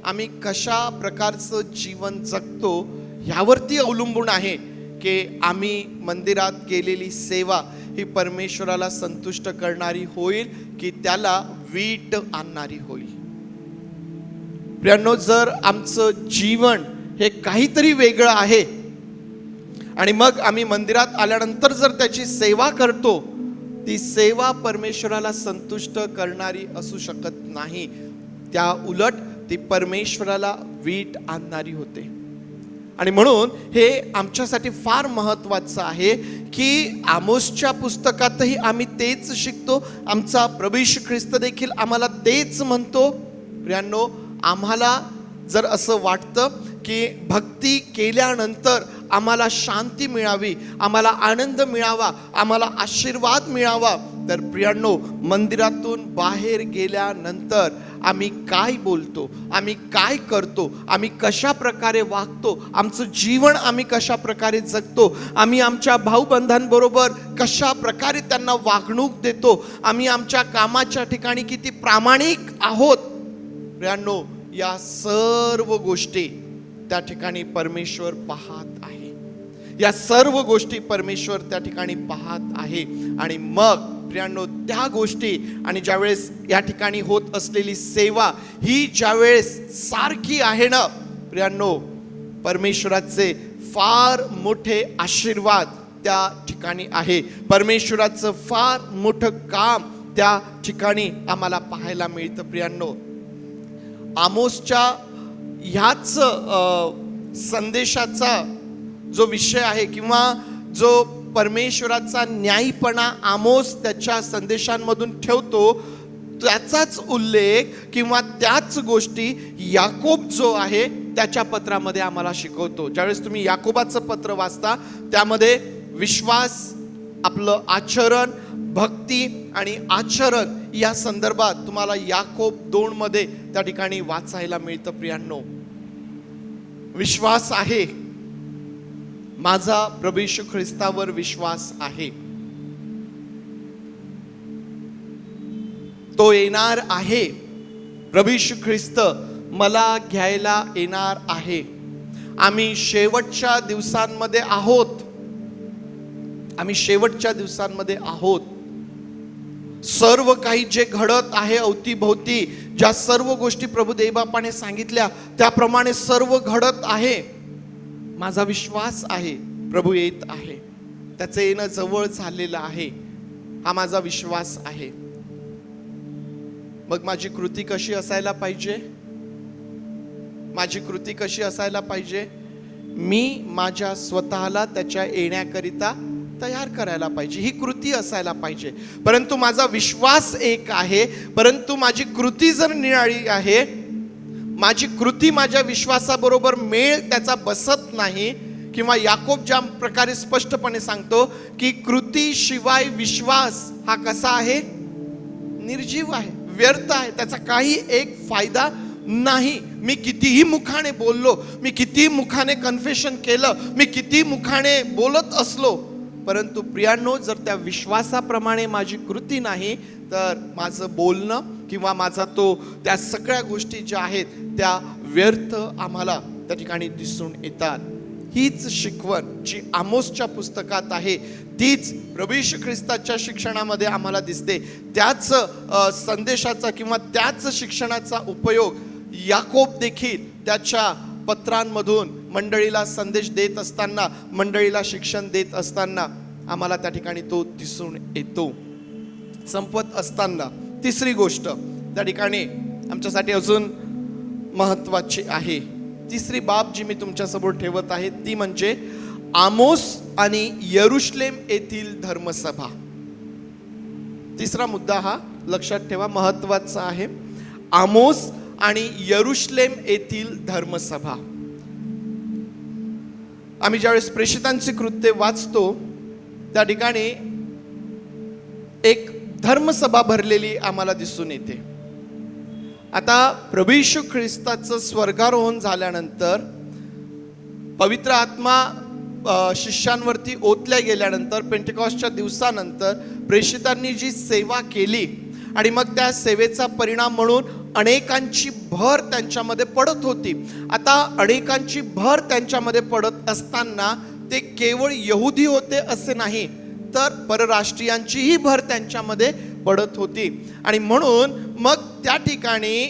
आम्ही कशा प्रकारचं जीवन जगतो ह्यावरती अवलंबून आहे की आम्ही मंदिरात केलेली सेवा ही परमेश्वराला संतुष्ट करणारी होईल की त्याला वीट आणणारी होईल. प्रियांनो, जर आमचं जीवन हे काहीतरी वेगळं आहे आणि मग आम्ही मंदिरात आल्यानंतर जर त्याची सेवा करतो, ती सेवा परमेश्वराला संतुष्ट करणारी असू शकत नाही. त्या उलट ती परमेश्वराला वीट आणणारी होते. आणि म्हणून हे आमच्यासाठी फार महत्त्वाचं आहे की आमोसच्या पुस्तकातही आम्ही तेच शिकतो. आमचा प्रभू येशू ख्रिस्त देखील आम्हाला तेच म्हणतो. प्रियांनो, आम्हाला जर असं वाटतं की भक्ती केल्यानंतर आम्हाला शांती मिळावी, आम्हाला आनंद मिळावा, आम्हाला आशीर्वाद मिळावा, तर प्रियांनो, मंदिरातून बाहेर गेल्यानंतर आम्ही काय बोलतो, आम्ही काय करतो, आम्ही कशा प्रकारे वागतो, आमचं जीवन आम्ही कशा प्रकारे जगतो, आम्ही आमच्या भाऊबंधांबरोबर कशा प्रकारे त्यांना वागणूक देतो, आम्ही आमच्या कामाच्या ठिकाणी किती प्रामाणिक आहोत, प्रियांनो, या सर्व गोष्टी त्या ठिकाणी परमेश्वर पाहत आहे. या सर्व गोष्टी परमेश्वर त्या ठिकाणी पाहत आहे. आणि मग प्रियांनो, त्या गोष्टी आणि ज्यावेळेस या ठिकाणी होत असलेली सेवा ही ज्यावेळेस सारखी आहे ना प्रियांनो, परमेश्वराचे फार मोठे आशीर्वाद त्या ठिकाणी आहे. परमेश्वराचं फार मोठं काम त्या ठिकाणी आम्हाला पाहायला मिळतं. प्रियांनो, आमोसच्या ह्याच संदेशाचा जो विषय आहे किंवा जो परमेश्वराचा न्यायीपणा आमोस त्याच्या संदेशांमधून ठेवतो, त्याचाच उल्लेख किंवा त्याच गोष्टी याकोब जो आहे त्याच्या पत्रामध्ये आम्हाला शिकवतो. ज्यावेळेस तुम्ही याकोबाचं पत्र वाचता, त्यामध्ये विश्वास, आपलं आचरण, भक्ती आणि आचरण या संदर्भात तुम्हाला याकोब 2 मध्ये त्या ठिकाणी वाचायला मिळतं. प्रियांनो, विश्वास आहे, माझा प्रभू येशू ख्रिस्तावर विश्वास आहे, तो येणार आहे. प्रभू येशू ख्रिस्त मला घ्यायला येणार आहे. आम्ही शेवटच्या दिवसांमध्ये आहोत, आम्ही शेवटच्या दिवसांमध्ये आहोत. सर्व काही जे घडत आहे अवतीभोवती, ज्या सर्व गोष्टी प्रभू देवबापाने सांगितल्या त्याप्रमाणे सर्व घडत आहे. माझा विश्वास आहे प्रभू येत आहे, त्याचं येणं जवळ झालेलं आहे, हा माझा विश्वास आहे. मग माझी कृती कशी असायला पाहिजे? माझी कृती कशी असायला पाहिजे? मी माझ्या स्वतःला त्याच्या येण्याकरिता तयार करायला पाहिजे, ही कृती असायला पाहिजे. परंतु माझा विश्वास एक आहे, परंतु माझी कृती जर निराळी आहे, माझी कृती माझ्या विश्वासाबरोबर मेळ त्याचा बसत नाही, किंवा याकोब ज्या प्रकारे स्पष्टपणे सांगतो की कृतीशिवाय विश्वास हा कसा आहे? निर्जीव आहे, व्यर्थ आहे, त्याचा काही एक फायदा नाही. मी कितीही मुखाने बोललो, मी किती मुखाने कन्फेशन केलं, मी किती मुखाने बोलत असलो, परंतु प्रियांनो, जर त्या विश्वासाप्रमाणे माझी कृती नाही तर माझं बोलणं किंवा माझा तो त्या सगळ्या गोष्टी ज्या आहेत त्या व्यर्थ आम्हाला त्या ठिकाणी दिसून येतात. हीच शिकवण जी आमोसच्या पुस्तकात आहे तीच प्रभू येशू ख्रिस्ताच्या शिक्षणामध्ये आम्हाला दिसते. त्याच संदेशाचा किंवा त्याच शिक्षणाचा उपयोग याकोब देखील त्याच्या पत्रांमधून मंडळीला संदेश देत असताना, मंडळीला शिक्षण देत असताना आम्हाला त्या ठिकाणी तो दिसून येतो. संपत असताना तिसरी गोष्ट त्या ठिकाणी आमच्यासाठी अजून महत्त्वाची आहे. तिसरी बाब जी मी तुमच्यासमोर ठेवत आहे ती म्हणजे आमोस आणि यरुशलेम येथील धर्मसभा. तिसरा मुद्दा हा लक्षात ठेवा, महत्त्वाचा आहे. आमोस आणि यरुशलेम येथील धर्मसभा. आम्ही ज्यावेळेस प्रेषितांची कृत्ये वाचतो त्या ठिकाणी एक धर्मसभा भरलेली आम्हाला दिसून येते. आता प्रभू येशू ख्रिस्ताचं स्वर्गारोहण झाल्यानंतर पवित्र आत्मा शिष्यांवरती ओतल्या गेल्यानंतर पेंटेकॉस्टच्या दिवसानंतर प्रेषितांनी जी सेवा केली आणि मग त्या सेवेचा परिणाम म्हणून अनेकांची भर त्यांच्यामध्ये पडत होती. आता अनेकांची भर त्यांच्यामध्ये पडत असताना ते केवळ यहुदी होते असे नाही, तर परराष्ट्रीयांचीही भर त्यांच्यामध्ये पडत होती. आणि म्हणून मग त्या ठिकाणी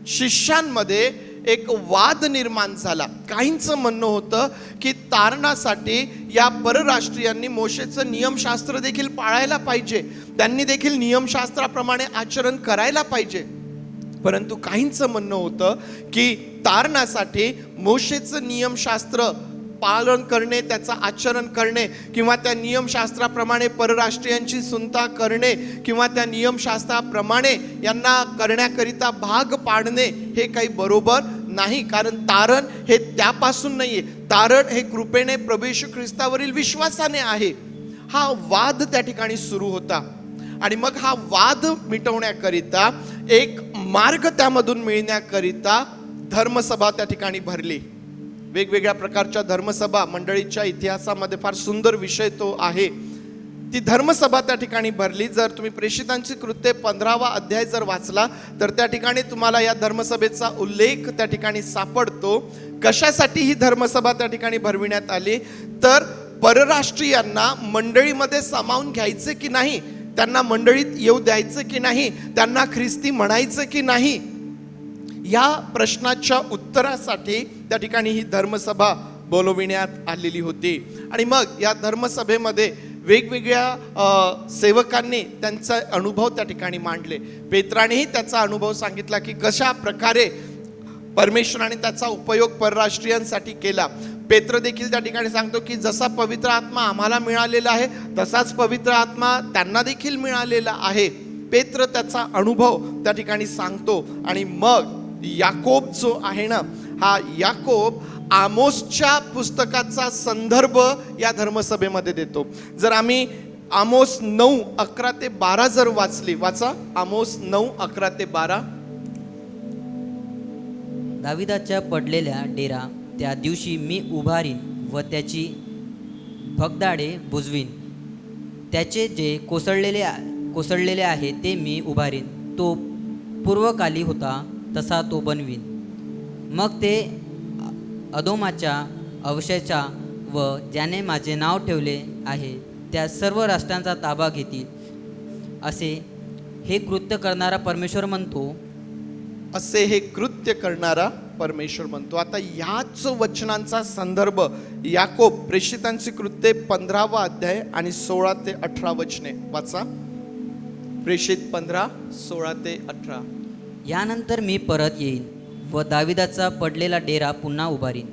शिष्यांमध्ये एक वाद निर्माण झाला. काहींचं म्हणणं होतं की तारणासाठी या परराष्ट्रीयांनी मोशेचं नियमशास्त्र देखील पाळायला पाहिजे, त्यांनी देखील नियमशास्त्राप्रमाणे आचरण करायला पाहिजे. परंतु काहींचं म्हणणं होतं की तारणासाठी मोशेचं नियमशास्त्र पालन करणे, त्याचं आचरण करणे किंवा त्या नियमशास्त्राप्रमाणे परराष्ट्रीयांची सुनता करणे किंवा त्या नियमशास्त्राप्रमाणे यांना करण्याकरिता भाग पाडणे हे काही बरोबर नाही. कारण तारण हे त्यापासून नाही आहे, तारण हे कृपेने प्रभू येशू ख्रिस्तावरील विश्वासाने आहे. हा वाद त्या ठिकाणी सुरू होता. आणि मग हा वाद मिटवण्याकरिता एक मार्ग त्यामधून मिळण्याकरिता धर्मसभा त्या ठिकाणी भरली. वेगवेगळ्या प्रकारच्या धर्मसभा मंडळीच्या इतिहासामध्ये फार सुंदर विषय तो आहे. ती धर्मसभा त्या ठिकाणी भरली. जर तुम्ही प्रेषितांची कृत्ये 15वा अध्याय जर वाचला तर त्या ठिकाणी तुम्हाला या धर्मसभेचा उल्लेख त्या ठिकाणी सापडतो. कशासाठी ही धर्मसभा त्या ठिकाणी भरविण्यात आली, तर परराष्ट्रीयांना मंडळीमध्ये सामावून घ्यायचे की नाही, त्यांना मंडळीत येऊ द्यायचं की नाही, त्यांना ख्रिस्ती म्हणायचं की नाही, या प्रश्नाच्या उत्तरासाठी त्या ठिकाणी ही धर्मसभा बोलविण्यात आलेली होती. आणि मग या धर्मसभेमध्ये वेगवेगळ्या सेवकांनी त्यांचा अनुभव त्या ठिकाणी मांडले. पेत्रानेही त्याचा अनुभव सांगितला की कशा प्रकारे परमेश्वराने त्याचा उपयोग परराष्ट्रीयांसाठी केला. पेत्र देखील त्या ठिकाणी सांगतो की जसा पवित्र आत्मा आम्हाला मिळालेला आहे तसाच पवित्र आत्मा त्यांना देखील मिळालेला आहे. पेत्र त्याचा अनुभव त्या ठिकाणी सांगतो. आणि मग याकोब जो आहे ना, हा याकोब आमोसच्या पुस्तकाचा संदर्भ या धर्मसभेमध्ये देतो. जर आम्ही आमोस 9:11 ते 12 जर वाचली, वाचा आमोस 9:11 ते 12. दाविदाच्या पडलेल्या डेरा त्या दिवशी मी उभारीन व त्याची भगदाडे बुजवीन. त्याचे जे कोसळलेले आहे ते मी उभारीन. तो पूर्वकाली होता तसा तो बनवीन. मग ते अदोमाच्या अवशेषा व ज्याने माझे नाव ठेवले आहे त्या सर्व राष्ट्रांचा ताबा घेतील, असे हे कृत्य करणारा परमेश्वर म्हणतो. असे हे कृत्य करणारा परमेश्वर म्हणतो. आता ह्याच वचनांचा संदर्भ याकोब प्रेषितांची कृत्ये 15वा अध्याय आणि 16 ते 18 वचने वाचा. प्रेषित 15, 16 ते 18. यानंतर मी परत येईन व दाविदाचा पडलेला डेरा पुन्हा उभारीन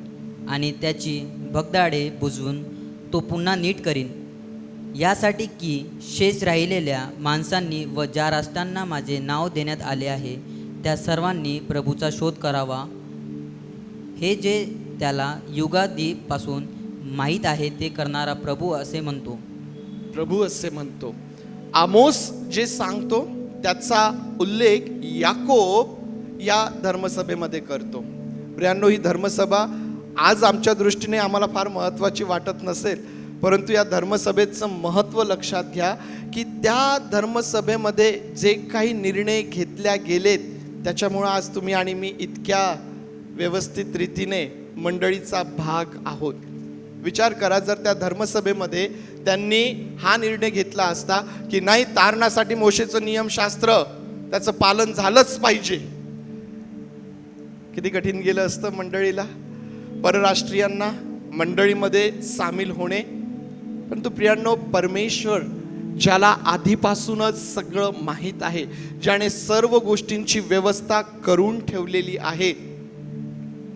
आणि त्याची भगदाडे बुजवून तो पुन्हा नीट करीन, यासाठी की शेष राहिलेल्या माणसांनी व ज्या राष्ट्रांना माझे नाव देण्यात आले आहे त्या सर्वांनी प्रभूचा शोध करावा. हे जे त्याला युगादीपासून माहीत आहे ते करणारा प्रभू असे म्हणतो. प्रभू असे म्हणतो. आमोस जे सांगतो त्याचा उल्लेख याकोब या धर्मसभेमध्ये करतो. प्रियांनो, ही धर्मसभा आज आमच्या दृष्टीने आम्हाला फार महत्त्वाची वाटत नसेल, परंतु या धर्मसभेचं महत्त्व लक्षात घ्या की त्या धर्मसभेमध्ये जे काही निर्णय घेतल्या गेलेत त्याच्यामुळं आज तुम्ही आणि मी इतक्या व्यवस्थित रीतीने मंडळीचा भाग आहोत. विचार करा, जर त्या धर्मसभेमध्ये त्यांनी हा निर्णय घेतला असता की नाही, तारणासाठी मोशेचं नियमशास्त्र त्याचं पालन झालंच पाहिजे, किती कठीण गेलं असतं मंडळीला, परराष्ट्रीयांना मंडळीमध्ये सामील होणे. परंतु प्रियांनो, परमेश्वर ज्याला आधीपासूनच सगळं माहीत आहे, ज्याने सर्व गोष्टींची व्यवस्था करून ठेवलेली आहे,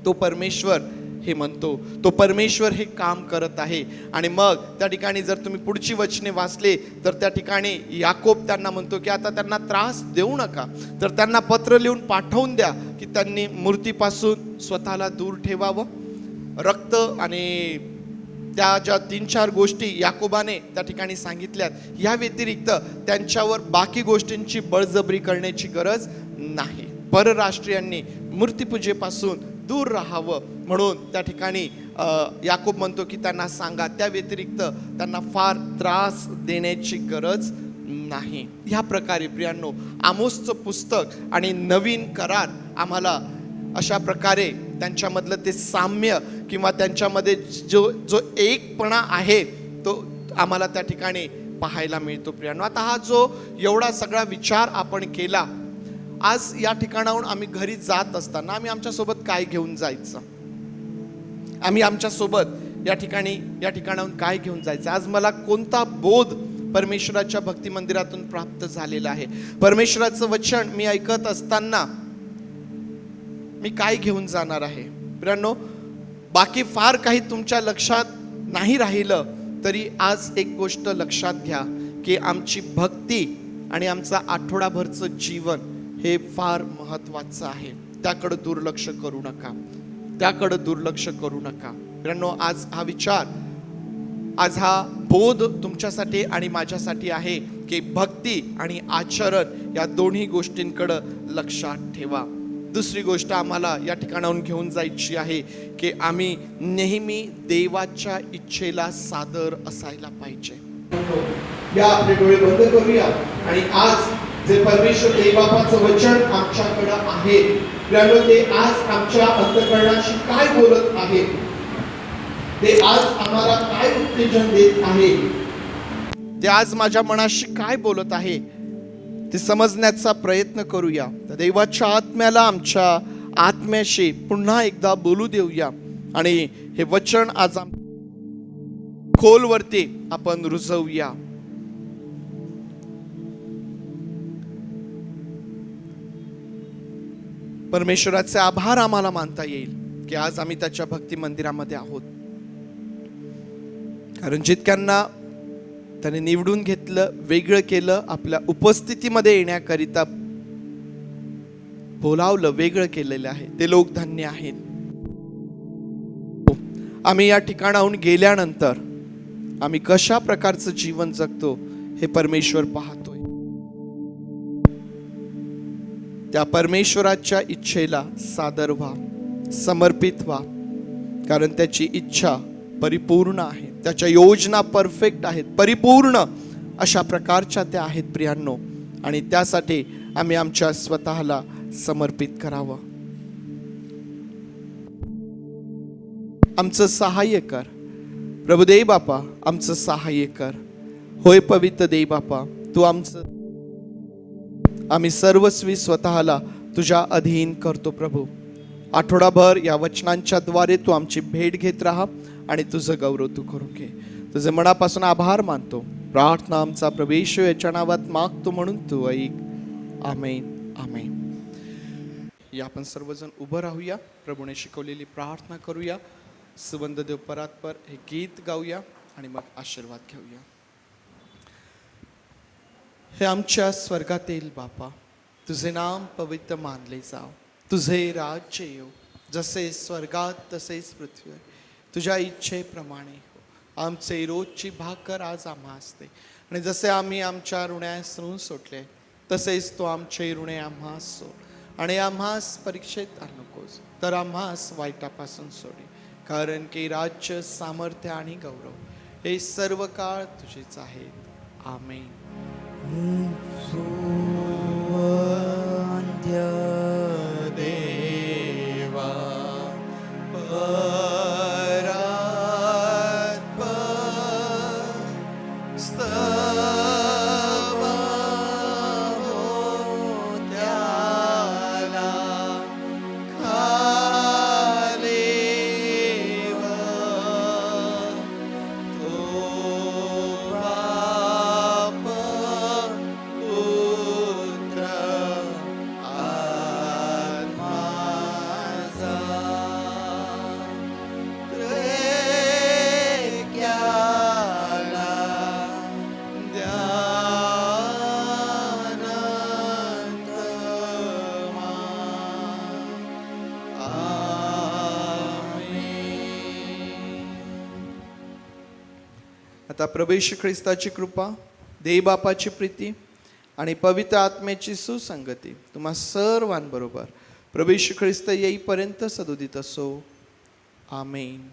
तो परमेश्वर हे म्हणतो, तो परमेश्वर हे काम करत आहे. आणि मग त्या ठिकाणी जर तुम्ही पुढची वचने वाचले तर त्या ठिकाणी याकोब त्यांना म्हणतो की आता त्यांना त्रास देऊ नका, तर त्यांना पत्र लिहून पाठवून द्या की त्यांनी मूर्तीपासून स्वतःला दूर ठेवावं. रक्त आणि त्या ज्या 3-4 गोष्टी याकोबाने त्या ठिकाणी सांगितल्यात, या व्यतिरिक्त त्यांच्यावर बाकी गोष्टींची बळजबरी करण्याची गरज नाही. परराष्ट्रीयांनी मूर्तीपूजेपासून दूर राहावं म्हणून त्या ठिकाणी याकोब म्हणतो की त्यांना सांगा. त्या व्यतिरिक्त त्यांना फार त्रास देण्याची गरज नाही. ह्या प्रकारे प्रियांनो, आमोसचं पुस्तक आणि नवीन करार आम्हाला अशा प्रकारे त्यांच्यामधलं ते साम्य किंवा त्यांच्यामध्ये जो एकपणा आहे तो आम्हाला त्या ठिकाणी पाहायला मिळतो. प्रियांनो, आता हा जो एवढा सगळा विचार आपण केला, आज या ठिकाणाहून आम्ही घरी जात असताना आम्ही आमच्यासोबत काय घेऊन जायचं, आम्ही आमच्यासोबत या ठिकाणाहून काय घेऊन जायचं, आज मला कोणता बोध परमेश्वराच्या भक्ती मंदिरातून प्राप्त झालेला आहे, परमेश्वराचं वचन मी ऐकत असताना मी काय घेऊन जाणार आहे. प्रियांनो, बाकी फार काही तुमच्या लक्षात नाही राहिलं तरी आज एक गोष्ट लक्षात घ्या की आमची भक्ती आणि आमचा आठवडाभरचं जीवन हे फार महत्त्वाचं आहे. त्याकडे दुर्लक्ष करू नका, त्याकडे दुर्लक्ष करू नका. प्रियांनो, आज हा विचार, आज हा बोध तुमच्यासाठी आणि माझ्यासाठी आहे की भक्ती आणि आचरण या दोन्ही गोष्टींकडे लक्षात ठेवा. दुसरी गोष्ट आम्हाला या ठिकाणाहून घेऊन जायची आहे की आम्ही नेहमी देवाच्या इच्छेला सादर असायला पाहिजे. या आपले डोळे बंद करूया आणि आज जे परमेश्वर देवबापाचं वचन आमच्याकडे आहे, ते आज आमच्या अंतःकरणाशी काय बोलत आहे, ते आज आम्हाला काय उत्तेजन देत आहे, ते आज माझ्या मनाशी काय बोलत आहे, ते समजण्याचा प्रयत्न करूया. तर देवाच्या आत्म्याला आमच्या आत्म्याशी पुन्हा एकदा बोलू देऊया आणि हे वचन आज खोलवरती आपण रुजवूया. परमेश्वराचे आभार आम्हाला मानता येईल की आज आम्ही त्याच्या भक्ती मंदिरामध्ये आहोत, कारण जितक्यांना त्याने निवडून घेतलं, वेगळं केलं, आपल्या उपस्थितीमध्ये येण्याकरिता बोलावलं, वेगळं केलेलं आहे, ते लोक धन्य आहेत. आम्ही या ठिकाणाहून गेल्यानंतर आम्ही कशा प्रकारचं जीवन जगतो हे परमेश्वर पाहतोय. त्या परमेश्वराच्या इच्छेला सादर व्हा, समर्पित व्हा, कारण त्याची इच्छा परिपूर्ण आहे, त्याच्या योजना परफेक्ट आहेत, परिपूर्ण अशा प्रकारच्या त्या आहेत प्रियांनो. आणि त्यासाठी आम्ही आमच्या स्वतःला समर्पित करावं. आमचं सहाय्य कर प्रभू देव बापा, आमचं सहाय्य कर. होय पवित्र देव बापा, तू आमचं, आम्ही सर्वस्वी स्वतःला तुझ्या अधीन करतो प्रभू. आठवडाभर या वचनांच्या द्वारे तू आमची भेट घेत राहा आणि तुझं गौरव तू करून घे. तुझे मनापासून आभार मानतो. प्रार्थना आमचा प्रभू येशू याच्या नावात मागतो म्हणून तू ऐक. आमेन, आमेन. या आपण सर्वजण उभं राहूया, प्रभूने शिकवलेली प्रार्थना करूया, सुवंद देव परात्पर हे गीत गाऊया आणि मग आशीर्वाद घेऊया. हे आमच्या स्वर्गातील बापा, तुझे नाम पवित्र मानले जाव, तुझे राज्य येऊ, जसे स्वर्गात तसेच पृथ्वीवर, तुझ्या इच्छेप्रमाणे हो. आमचे रोजची भाकर आज आम्हास दे, आणि जसे आम्ही आमच्या ऋण्यास ऋण सोडले तसेच तो आमचे ऋणे आम्हास सोड, आणि आम्हास परीक्षेत आणू नकोस, तर आम्हास वाईटापासून सोडे, कारण की राज्य, सामर्थ्य आणि गौरव हे सर्व काळ तुझेच आहेत. आमेन. देवा आता प्रभू येशू ख्रिस्ताची कृपा, देवबापाची प्रीती आणि पवित्र आत्म्याची सुसंगती तुम्हा सर्वांबरोबर प्रभू येशू ख्रिस्त येईपर्यंत सदोदित असो. आमेन.